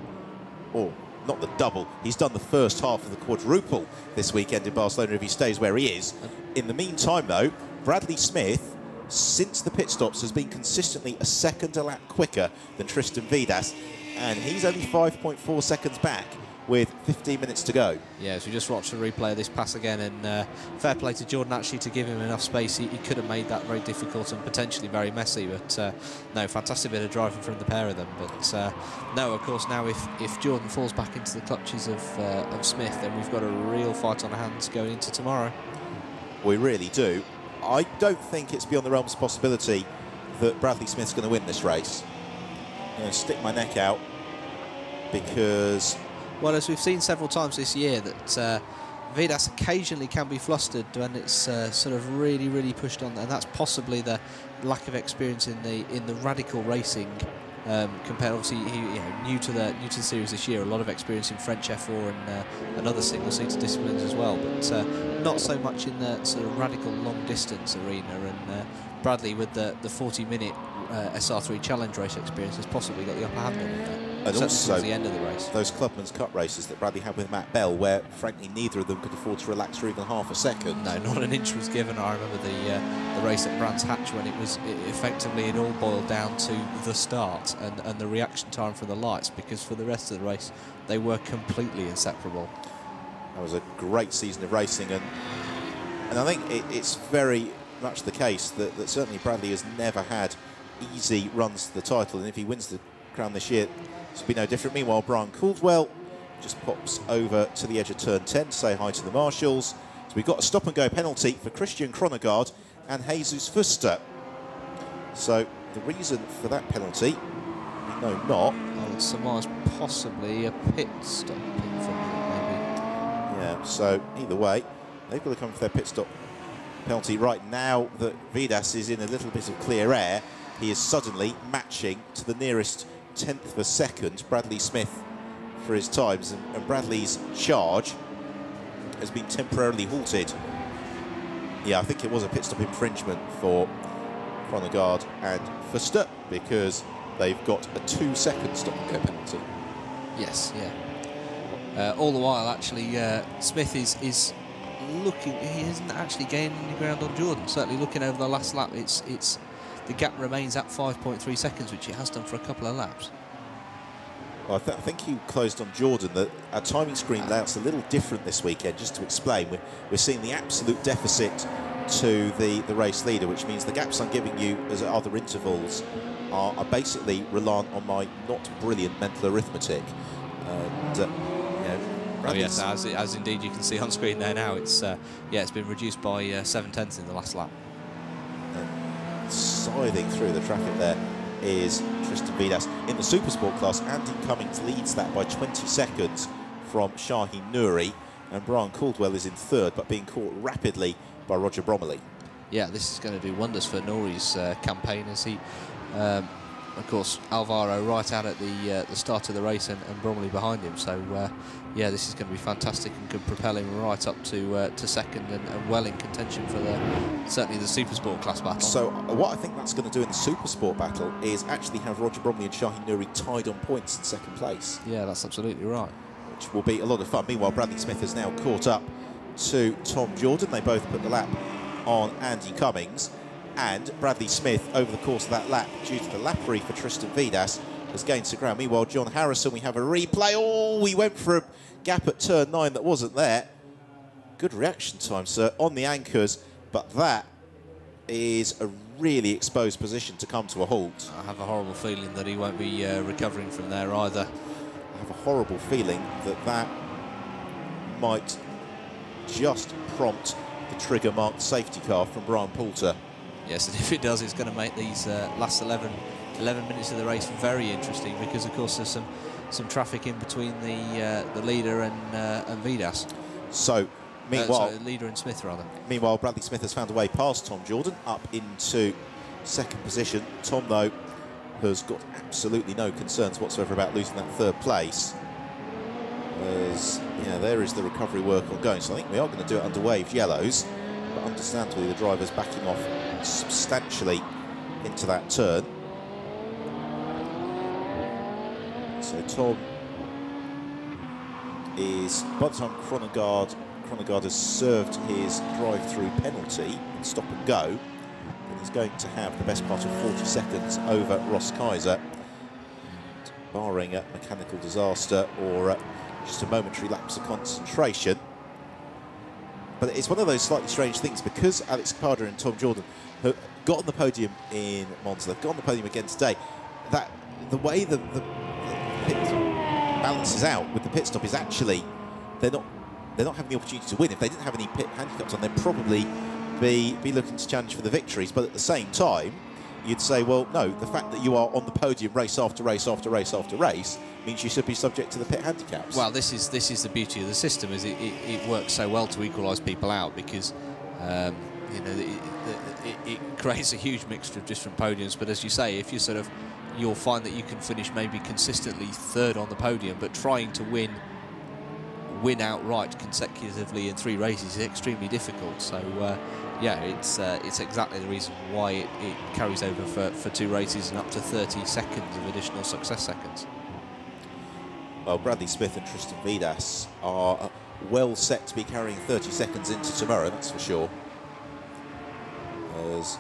S1: oh, not the double, he's done the first half of the quadruple this weekend in Barcelona if he stays where he is. In the meantime, though, Bradley Smith, since the pit stops, has been consistently a second a lap quicker than Tristan Vidas, and he's only 5.4 seconds back with 15 minutes to go.
S2: Yeah, as we just watched the replay of this pass again, and fair play to Jordan actually to give him enough space. He could have made that very difficult and potentially very messy, but no, fantastic bit of driving from the pair of them. But no, of course, now if Jordan falls back into the clutches of Smith, then we've got a real fight on our hands going into tomorrow.
S1: We really do. I don't think it's beyond the realms of possibility that Bradley Smith's going to win this race. I'm going to stick my neck out because...
S2: Well, as we've seen several times this year, that Vidas occasionally can be flustered when it's sort of really pushed on, and that's possibly the lack of experience in the radical racing. Compared, obviously, new to the series this year, a lot of experience in French F4 and other single-seater disciplines as well, but not so much in the sort of radical long-distance arena. And Bradley, with the 40-minute SR3 challenge race experience, has possibly got the upper hand on him.
S1: And also
S2: the end of the race,
S1: those Clubman's Cup races that Bradley had with Matt Bell, where frankly neither of them could afford to relax for even half a second.
S2: No, not an inch was given. I remember the race at Brands Hatch when it effectively it all boiled down to the start and the reaction time from the lights, because for the rest of the race they were completely inseparable.
S1: That was a great season of racing, and I think it's very much the case that certainly Bradley has never had easy runs to the title, and if he wins the crown this year, this will be no different. Meanwhile, Brian Caldwell just pops over to the edge of turn 10 to say hi to the marshals. So we've got a stop-and-go penalty for Christian Kronegard and Jesus Fuster. So the reason for that penalty, we know not.
S2: I would surmise possibly a pit stop in front of it, maybe.
S1: Yeah, so either way, they've got to come for their pit stop penalty. Right now that Vidas is in a little bit of clear air, he is suddenly matching to the nearest tenth of a second Bradley Smith for his times, and Bradley's charge has been temporarily halted. Yeah, I think it was a pit stop infringement for Kronegard and Fuster, because they've got a 2-second stop-and-go penalty.
S2: Yes, yeah. All the while, actually, Smith is looking. He isn't actually gaining any ground on Jordan. Certainly, looking over the last lap, it's the gap remains at 5.3 seconds, which it has done for a couple of laps.
S1: Well, I think you closed on Jordan. That our timing screen layout's a little different this weekend. Just to explain, we're seeing the absolute deficit to the race leader, which means the gaps I'm giving you as other intervals are basically reliant on my not brilliant mental arithmetic. And,
S2: oh yes, as indeed you can see on screen there now, it's it's been reduced by 7/10 in the last lap.
S1: Scything through the traffic there is Tristan Vidas. In the Supersport class, Andy Cummings leads that by 20 seconds from Shaheen Nouri, and Brian Caldwell is in third, but being caught rapidly by Roger Bromley. Yeah,
S2: this is going to do wonders for Nouri's campaign, as he, of course, Alvaro right out at the start of the race and Bromley behind him. So, yeah, this is going to be fantastic and could propel him right up to second and well in contention for certainly the Supersport class battle.
S1: So, what I think that's going to do in the Supersport battle is actually have Roger Bromley and Shaheen Nouri tied on points in second place.
S2: Yeah, that's absolutely right.
S1: Which will be a lot of fun. Meanwhile, Bradley Smith has now caught up to Tom Jordan. They both put the lap on Andy Cummings, and Bradley Smith, over the course of that lap, due to the lappery for Tristan Vidas, has gained some ground. Meanwhile, John Harrison, we have a replay. Oh, we went for a gap at turn 9 that wasn't there. Good reaction time, sir, on the anchors, but that is a really exposed position to come to a halt.
S2: I have a horrible feeling that he won't be recovering from there either.
S1: I have a horrible feeling that might just prompt the trigger-marked safety car from Brian Poulter.
S2: Yes, and if it does, it's going to make these last 11 minutes of the race very interesting, because, of course, there's some traffic in between the leader and Vidas.
S1: So, meanwhile,
S2: leader and Smith, rather.
S1: Meanwhile, Bradley Smith has found a way past Tom Jordan up into second position. Tom, though, has got absolutely no concerns whatsoever about losing that third place. As, yeah, there is the recovery work ongoing. So I think we are going to do it under waved yellows. but understandably the driver's backing off substantially into that turn. So Tom is, by the time Chronogard has served his drive-through penalty and stop and go, then he's going to have the best part of 40 seconds over Ross Kaiser, barring a mechanical disaster or just a momentary lapse of concentration. But it's one of those slightly strange things, because Alex Carter and Tom Jordan have got on the podium in Monza, they've got on the podium again today, that the way the pit balances out with the pit stop is actually they're not having the opportunity to win. If they didn't have any pit handicaps on, they'd probably be looking to challenge for the victories. But at the same time, you'd say, well, no, the fact that you are on the podium race after race after race after race means you should be subject to the pit handicaps.
S2: Well, this is the beauty of the system, is it works so well to equalise people out, because you know, it creates a huge mixture of different podiums. But as you say, if you'll find that you can finish maybe consistently third on the podium, but trying to win outright consecutively in 3 races is extremely difficult. So yeah, it's exactly the reason why it carries over for 2 races and up to 30 seconds of additional success seconds.
S1: Well, Bradley Smith and Tristan Vidas are well set to be carrying 30 seconds into tomorrow, that's for sure. As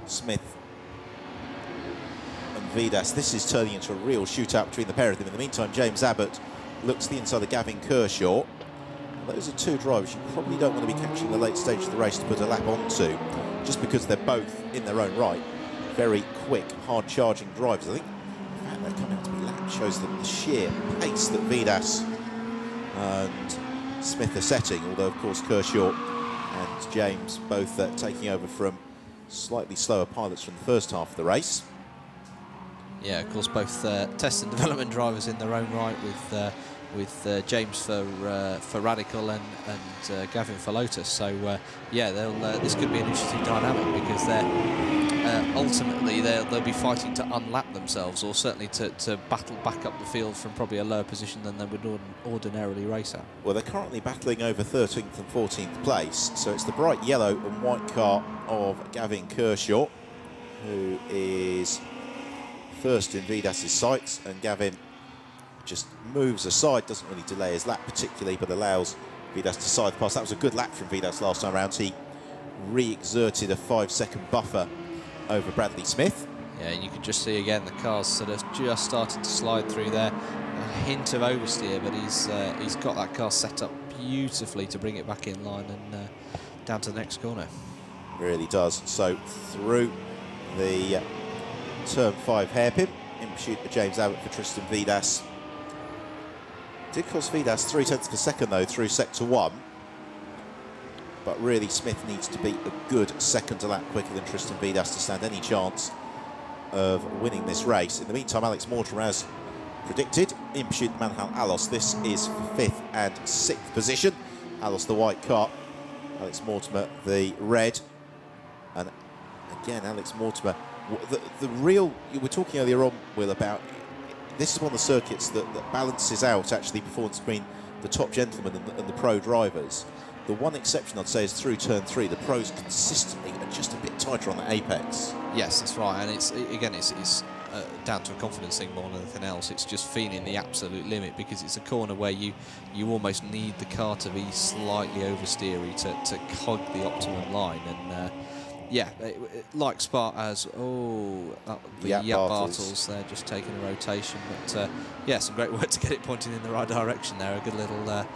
S1: Smith and Vidas, this is turning into a real shootout between the pair of them. In the meantime, James Abbott looks to the inside of Gavin Kershaw. Those are 2 drivers you probably don't want to be catching the late stage of the race to put a lap onto, just because they're both, in their own right, very quick, hard-charging drivers. I think the fact they're coming out to be lapped shows the sheer pace that Vidas and Smith are setting, although, of course, Kershaw and James both taking over from slightly slower pilots from the first half of the race.
S2: Yeah, of course, both test and development drivers in their own right, with James for Radical and Gavin for Lotus. So yeah, this could be an interesting dynamic, because ultimately they'll be fighting to unlap themselves, or certainly to battle back up the field from probably a lower position than they would ordinarily race at.
S1: Well, they're currently battling over 13th and 14th place, so it's the bright yellow and white car of Gavin Kershaw, who is first in Vidas's sights, and Gavin just moves aside, doesn't really delay his lap particularly, but allows Vidas to side pass. That was a good lap from Vidas last time around. He re-exerted a 5-second buffer over Bradley Smith.
S2: Yeah, and you can just see again the car's sort of just starting to slide through there. A hint of oversteer, but he's got that car set up beautifully to bring it back in line and down to the next corner.
S1: Really does. So through the turn 5 hairpin, in pursuit of James Abbott for Tristan Vidas. Did cost Vidas 0.3 of a second though through sector 1, but really Smith needs to be a good second a lap quicker than Tristan Vidas to stand any chance of winning this race. In the meantime, Alex Mortimer, as predicted, in pursuit of Manhal Alos. This is for 5th and 6th position. Alos the white car, Alex Mortimer the red, and again Alex Mortimer. The real, you were talking earlier on, Will, about this is one of the circuits that balances out actually performance between the top gentlemen and the pro drivers. The one exception I'd say is through turn 3, the pros consistently are just a bit tighter on the apex.
S2: Yes, that's right, and it's down to a confidence thing more than anything else. It's just feeling the absolute limit, because it's a corner where you almost need the car to be slightly oversteery to hug the optimum line, and yeah, like Spa as the Yap Bartels, they're just taking a rotation, but yeah, some great work to get it pointing in the right direction there. A good little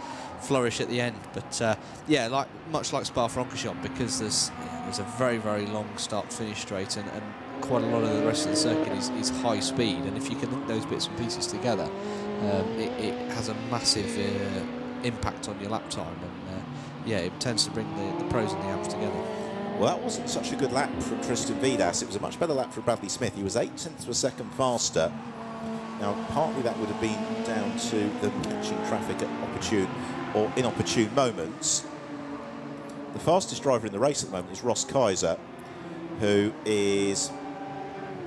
S2: flourish at the end, but yeah, much like Spa-Francorchamps, because there's a very long start-finish straight, and quite a lot of the rest of the circuit is high speed, and if you can link those bits and pieces together, it has a massive impact on your lap time, and yeah, it tends to bring the pros and the amps together.
S1: Well, that wasn't such a good lap from Tristan Vidas. It was a much better lap from Bradley Smith. He was 0.8 of a second faster. Now, partly that would have been down to them catching traffic at opportune or inopportune moments. The fastest driver in the race at the moment is Ross Kaiser, who is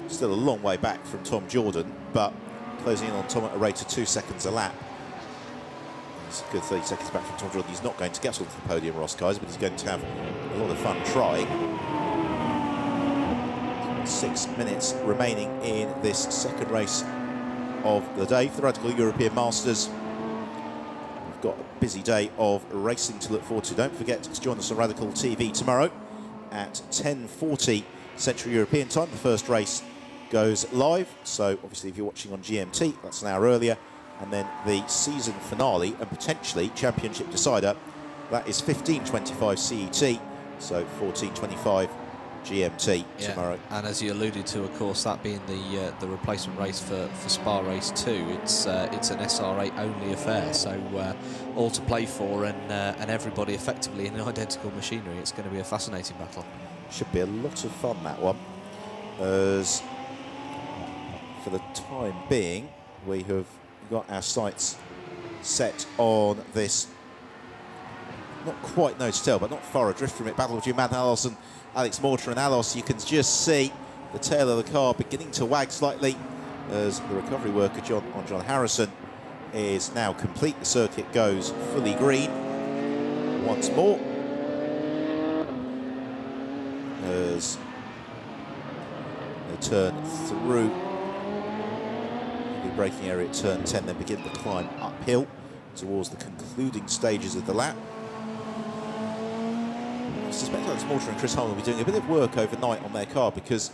S1: still a long way back from Tom Jordan, but closing in on Tom at a rate of 2 seconds a lap. He's a good 30 seconds back from Tom Jordan. He's not going to get onto the podium, Ross Kaiser, but he's going to have a lot of fun trying. 6 minutes remaining in this second race of the day for the Radical European Masters. We've got a busy day of racing to look forward to. Don't forget to join us on Radical TV tomorrow at 10:40 Central European time. The first race goes live, so obviously if you're watching on GMT, that's an hour earlier. And then the season finale and potentially championship decider, that is 15:25 CET, so 14:25 GMT tomorrow.
S2: And as you alluded to, of course, that being the replacement race for Spa Race 2, it's an SR8 only affair, so all to play for, and everybody effectively in identical machinery. It's going to be a fascinating battle.
S1: Should be a lot of fun, that one. As for the time being, we have got our sights set on this, not quite nose to tail, but not far adrift from it, battle between Matt Alos and Alex Mortimer. And Alos, you can just see the tail of the car beginning to wag slightly as the recovery worker John Harrison is now complete. The circuit goes fully green once more as they turn through the braking area at turn 10, then begin to climb uphill towards the concluding stages of the lap. I suspect Alex Mortimer and Chris Harlan will be doing a bit of work overnight on their car, because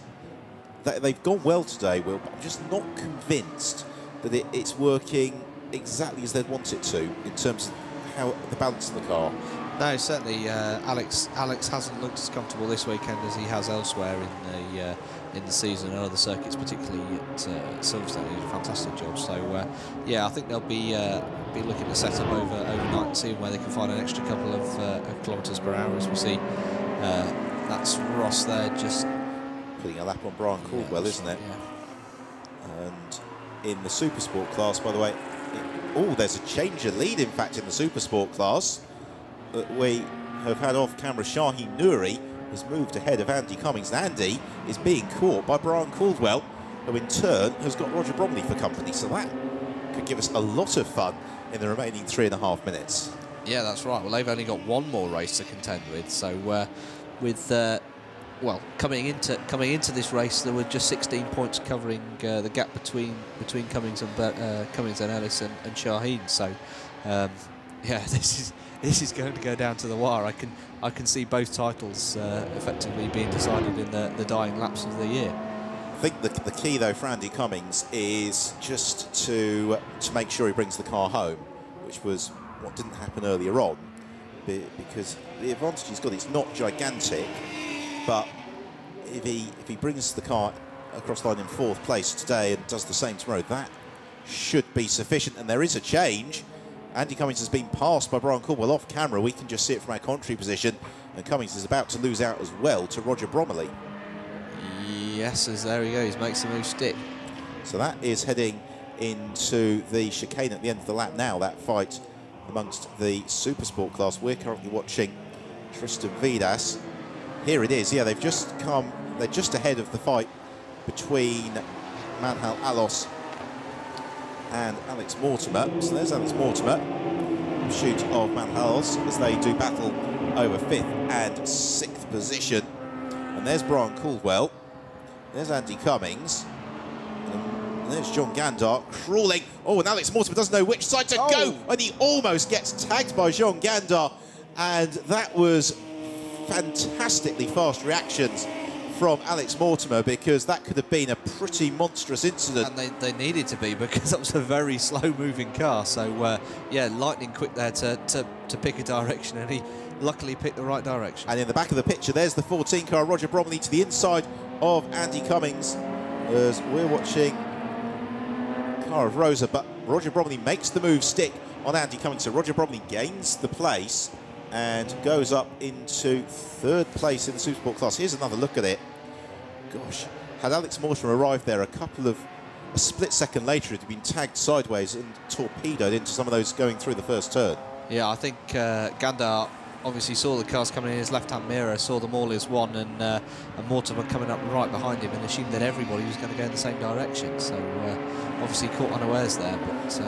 S1: they've gone well today, Will, but I'm just not convinced that it's working exactly as they'd want it to in terms of how the balance of the car.
S2: No, certainly Alex hasn't looked as comfortable this weekend as he has elsewhere in the season and other circuits, particularly at Silverstone. He did a fantastic job. So yeah, I think they'll be looking to set up overnight and see where they can find an extra couple of kilometres per hour. As we see, that's Ross there just
S1: putting a lap on Brian Caldwell, isn't it?
S2: Yeah.
S1: And in the Super Sport class, by the way, there's a change of lead, in fact, in the Super Sport class. We have had off-camera Shaheen Nouri has moved ahead of Andy Cummings, and Andy is being caught by Brian Caldwell, who in turn has got Roger Bromley for company, so that could give us a lot of fun in the remaining 3.5 minutes.
S2: Yeah, that's right. Well, they've only got one more race to contend with, so well, coming into this race, there were just 16 points covering the gap between Cummings and Ellis and Shaheen. So, yeah, this is going to go down to the wire. I can see both titles effectively being decided in the dying laps of the year.
S1: I think the key, though, for Andy Cummings is just to make sure he brings the car home, which was what didn't happen earlier on, because the advantage he's got is not gigantic, but if he brings the car across the line in 4th place today and does the same tomorrow, that should be sufficient. And there is a change. Andy Cummings has been passed by Brian Caldwell off camera. We can just see it from our commentary position, and Cummings is about to lose out as well to Roger Bromley.
S2: Yes, as there he goes, makes the move stick.
S1: So that is heading into the chicane at the end of the lap now, that fight amongst the Super Sport class. We're currently watching Tristan Vidas. Here it is. Yeah, they're just ahead of the fight between Manhal Alos and Alex Mortimer. So there's Alex Mortimer, shoot of Manhal Alos, as they do battle over 5th and 6th position. And there's Brian Caldwell. There's Andy Cummings. And there's John Gandar crawling. Oh, and Alex Mortimer doesn't know which side to go. And he almost gets tagged by John Gandar. And that was fantastically fast reactions from Alex Mortimer, because that could have been a pretty monstrous incident.
S2: And they needed to be, because that was a very slow-moving car. So, yeah, lightning quick there to pick a direction, and he luckily picked the right direction.
S1: And in the back of the picture, there's the 14 car, Roger Bromley, to the inside of Andy Cummings, as we're watching car of Rosa, but Roger Bromley makes the move stick on Andy Cummings. So Roger Bromley gains the place and goes up into 3rd place in the Super Sport class. Here's another look at it. Gosh, had Alex Mortimer arrived there a split second later, it had been tagged sideways and torpedoed into some of those going through the first turn.
S2: Yeah, I think Gandar obviously saw the cars coming in his left-hand mirror, saw them all as one, and Mortimer coming up right behind him, and assumed that everybody was going to go in the same direction. So obviously caught unawares there. But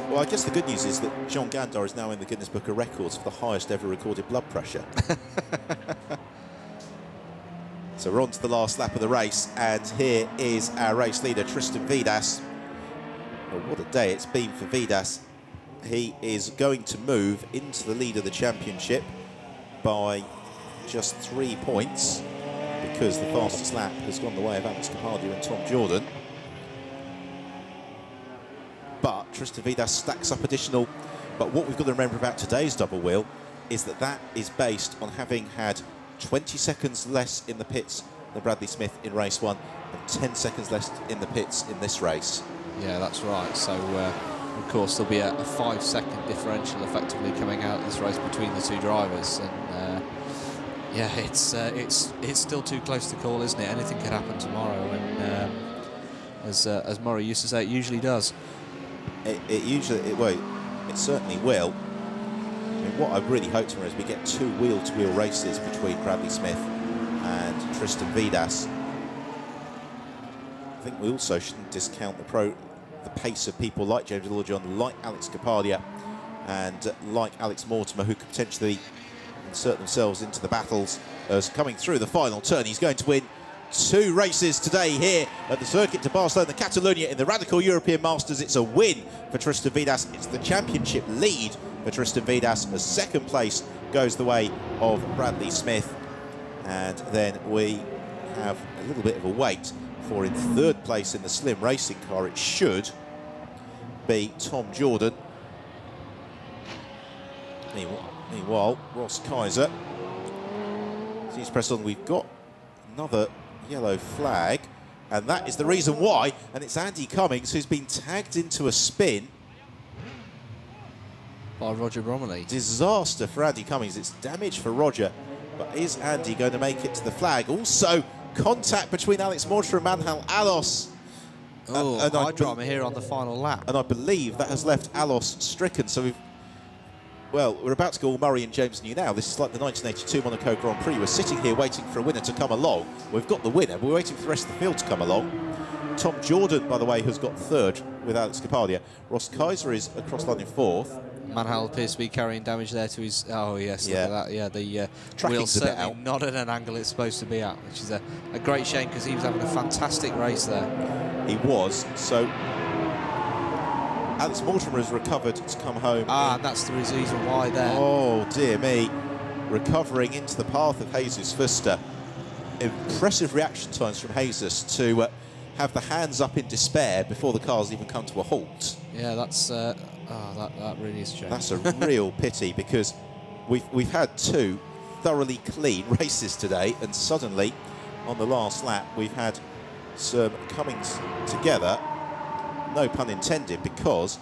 S1: well, I guess the good news is that Jean Gandar is now in the Guinness Book of Records for the highest ever recorded blood pressure. So we're on to the last lap of the race, and here is our race leader, Tristan Vidas. Well, what a day it's been for Vidas. He is going to move into the lead of the championship by just 3 points, because the fastest lap has gone the way of Alex Capardia and Tom Jordan. But Tristan Vidas stacks up additional. But what we've got to remember about today's double wheel is that that is based on having had 20 seconds less in the pits than Bradley Smith in race 1 and 10 seconds less in the pits in this race.
S2: Yeah, that's right. So, of course, there'll be a 5-second differential effectively coming out of this race between the two drivers. And, yeah, it's still too close to call, isn't it? Anything could happen tomorrow. And as Murray used to say, it usually does. It certainly will. I mean, what I really hope tomorrow is we get 2 wheel-to-wheel races between Bradley Smith and Tristan Vidas. I think we also shouldn't discount the pace of people like James Lord-John, like Alex Capardia, and like Alex Mortimer, who could potentially insert themselves into the battles as coming through the final turn. He's going to win 2 races today here at the Circuit de Barcelona, Catalunya, in the Radical European Masters. It's a win for Tristan Vidas. It's the championship lead for Tristan Vidas, as second place goes the way of Bradley Smith. And then we have a little bit of a wait for, in third place in the Slim Racing car, it should be Tom Jordan. Meanwhile, Ross Kaiser sees press on. We've got another yellow flag, and that is the reason why, and it's Andy Cummings who's been tagged into a spin by Roger Bromley.
S1: Disaster for Andy Cummings. It's damage for Roger, but is Andy going to make it to the flag? Also, contact between Alex Mortimer and Manhal Alos.
S2: Oh, high drama here on the final lap.
S1: And I believe that has left Alos stricken. So we're about to go all Murray and James New now. This is like the 1982 Monaco Grand Prix. We're sitting here waiting for a winner to come along. We've got the winner. We're waiting for the rest of the field to come along. Tom Jordan, by the way, has got third with Alex Capardia. Ross Kaiser is across line in fourth.
S2: Manhal appears to be carrying damage there to his... Oh, yes, look at that. Yeah, the wheel's certainly not at an angle it's supposed to be at, which is a great shame, because he was having a fantastic race there.
S1: He was. So Alex Mortimer has recovered to come home.
S2: And that's the reason why there.
S1: Oh, dear me. Recovering into the path of Jesus Fuster. Impressive reaction times from Jesus to have the hands up in despair before the cars even come to a halt.
S2: Yeah, that's... that really is a shame.
S1: That's a real pity, because we've had 2 thoroughly clean races today, and suddenly, on the last lap, we've had some comings together, no pun intended, because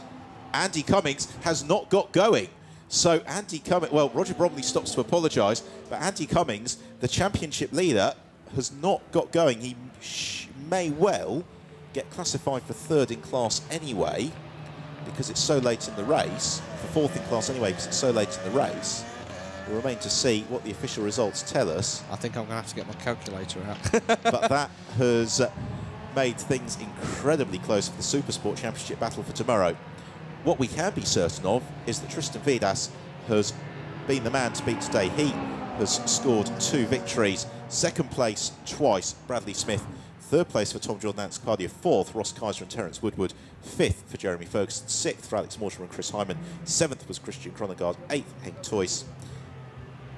S1: Andy Cummings has not got going. So Andy Cummings, well, Roger Bromley stops to apologise, but Andy Cummings, the championship leader, has not got going. He may well get classified for 3rd in class anyway, because it's so late in the race, for 4th in class anyway, because it's so late in the race. We'll remain to see what the official results tell us.
S2: I think I'm going to have to get my calculator out.
S1: But that has made things incredibly close for the Supersport Championship battle for tomorrow. What we can be certain of is that Tristan Vidas has been the man to beat today. He has scored 2 victories. 2nd place twice, Bradley Smith. 3rd place for Tom Jordan and Alex Capardia. 4th, Ross Kaiser and Terence Woodward. 5th for Jeremy Ferguson. 6th for Alex Mortimer and Chris Hyman. 7th was Christian Kronegard. 8th, Henk Toys.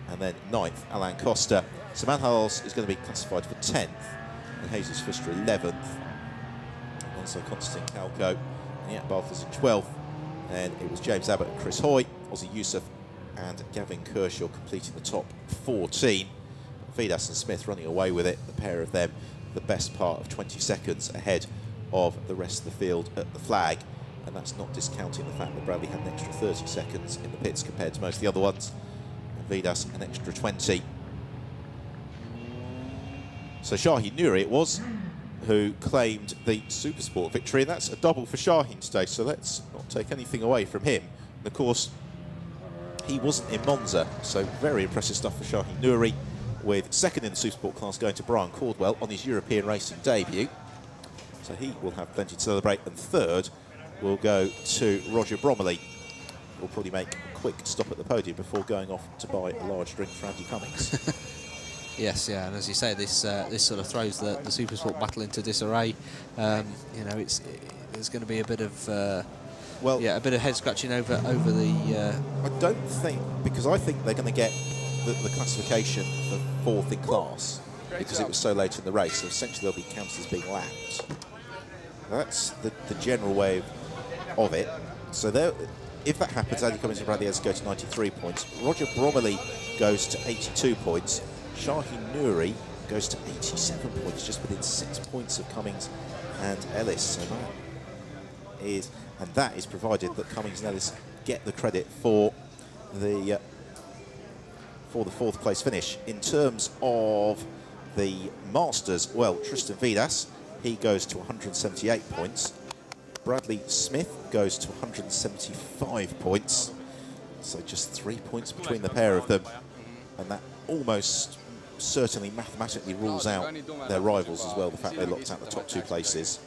S1: And then 9th, Alain Costa. So Manhals is going to be classified for 10th. And Jesus Fuster 11th. And also Constantine Calco. And yet Barthel's in 12th. And it was James Abbott and Chris Hoy, Ozzy Youssef and Gavin Kershaw completing the top 14. Vidas and Smith running away with it, the pair of them, the best part of 20 seconds ahead of the rest of the field at the flag. And that's not discounting the fact that Bradley had an extra 30 seconds in the pits compared to most of the other ones. And Vidas an extra 20. So Shaheen Nouri it was who claimed the Supersport victory, and that's a double for Shaheen today, so let's not take anything away from him. And of course, he wasn't in Monza, so very impressive stuff for Shahin Nouri, with second in the Supersport class going to Brian Caldwell on his European racing debut. So he will have plenty to celebrate, and third will go to Roger Bromley. Will probably make a quick stop at the podium before going off to buy a large drink for Andy Cummings.
S2: Yes, yeah, and as you say, this sort of throws the Supersport battle into disarray. You know, there's going to be a bit of well, yeah, a bit of head scratching over the.
S1: I don't think, because I think they're going to get the classification for fourth in class because it was so late in the race. So essentially, they'll be counted as being lapped. That's the general way of it. So if that happens, Andy Cummings and Bradley Ellis go to 93 points. Roger Bromley goes to 82 points. Shahin Nouri goes to 87 points, just within 6 points of Cummings and Ellis. So that is provided that Cummings and Ellis get the credit for the fourth place finish. In terms of the Masters, well, Tristan Vidas, he goes to 178 points. Bradley Smith goes to 175 points. So just 3 points between the pair of them. And that almost certainly mathematically rules out their rivals as well, the fact they locked out the top 2 places.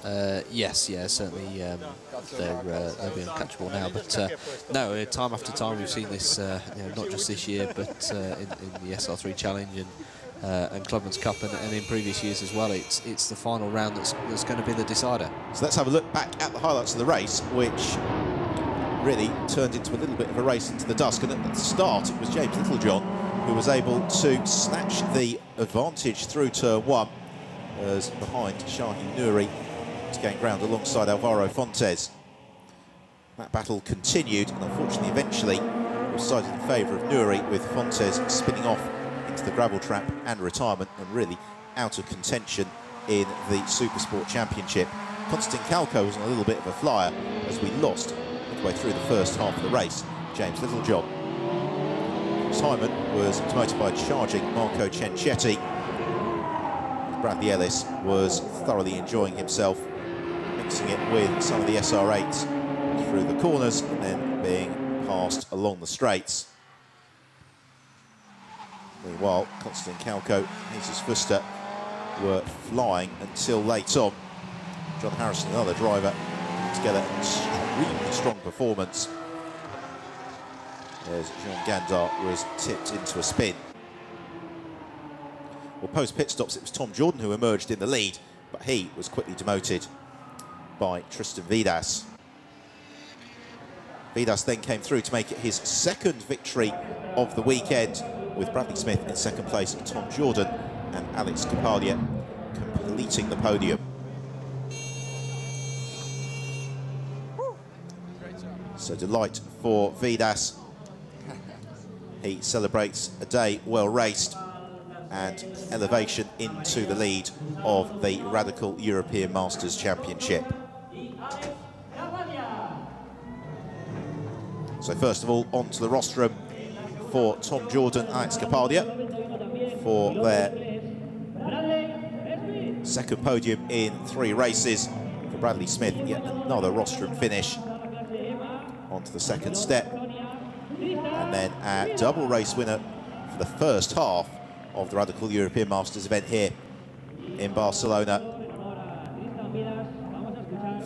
S2: Yes, yeah, certainly they'll be uncatchable now. But no, time after time we've seen this, you know, not just this year, but in the SR3 Challenge and Clubman's Cup, and in previous years as well. It's the final round that's going to be the decider.
S1: So let's have a look back at the highlights of the race, which really turned into a little bit of a race into the dusk. And at the start, it was James Littlejohn who was able to snatch the advantage through turn 1, as behind Shahin Nouri to gain ground alongside Alvaro Fontes. That battle continued, and unfortunately eventually was sided in favour of Nouri, with Fontes spinning off into the gravel trap and retirement, and really out of contention in the Supersport Championship. Constantine Calco was on a little bit of a flyer as we lost midway through the first half of the race. James Littlejohn. Retirement was demoted by charging Marco Cenchetti. Bradley Ellis was thoroughly enjoying himself, mixing it with some of the SR8s through the corners and then being passed along the straights. Meanwhile, Constantine Calco and Jesus Fuster were flying until late on. John Harrison, another driver, put together an extremely strong performance as Jean Gandart was tipped into a spin. Well, post-pit stops, it was Tom Jordan who emerged in the lead, but he was quickly demoted by Tristan Vidas. Vidas then came through to make it his second victory of the weekend, with Bradley Smith in second place, Tom Jordan and Alex Kapadia completing the podium. So delight for Vidas. He celebrates a day well raced and elevation into the lead of the Radical European Masters Championship. So first of all, onto the rostrum for Tom Jordan, Alex Kapadia for their second podium in 3 races. For Bradley Smith, yet another rostrum finish onto the second step. And then a double race winner for the first half of the Radical European Masters event here in Barcelona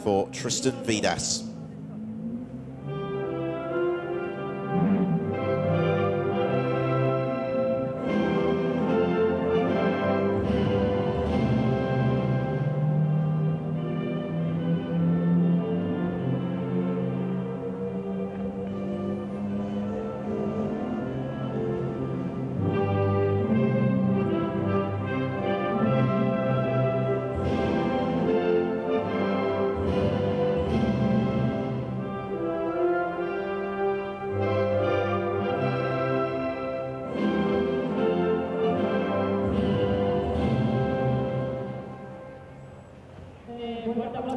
S1: for Tristan Vidas.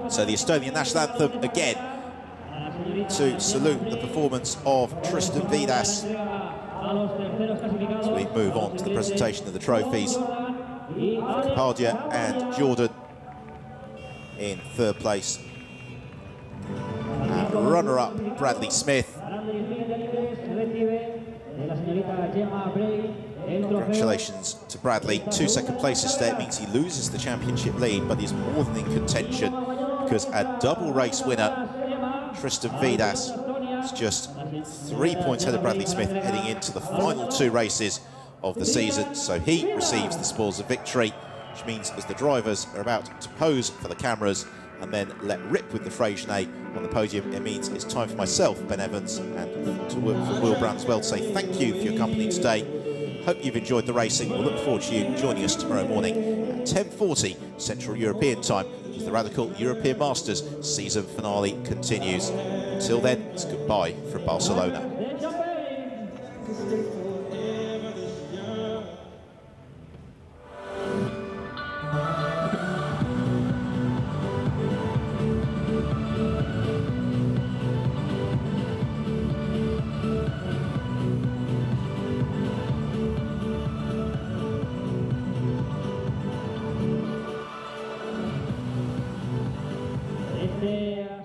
S1: So the Estonian national anthem again to salute the performance of Tristan Vidas. As we move on to the presentation of the trophies, Kapadia and Jordan in third place. Runner-up Bradley Smith. Congratulations to Bradley. 2 second places there. It means he loses the championship lead, but he's more than in contention because a double race winner, Tristan Vidas, is just 3 points ahead of Bradley Smith heading into the final 2 races of the season. So he receives the spoils of victory, which means as the drivers are about to pose for the cameras and then let rip with the Freycinet on the podium, it means it's time for myself, Ben Evans, and to work for Will Brown as well to say thank you for your company today. Hope you've enjoyed the racing. We'll look forward to you joining us tomorrow morning at 10:40 Central European time as the Radical European Masters season finale continues. Until then, it's goodbye from Barcelona.
S3: Este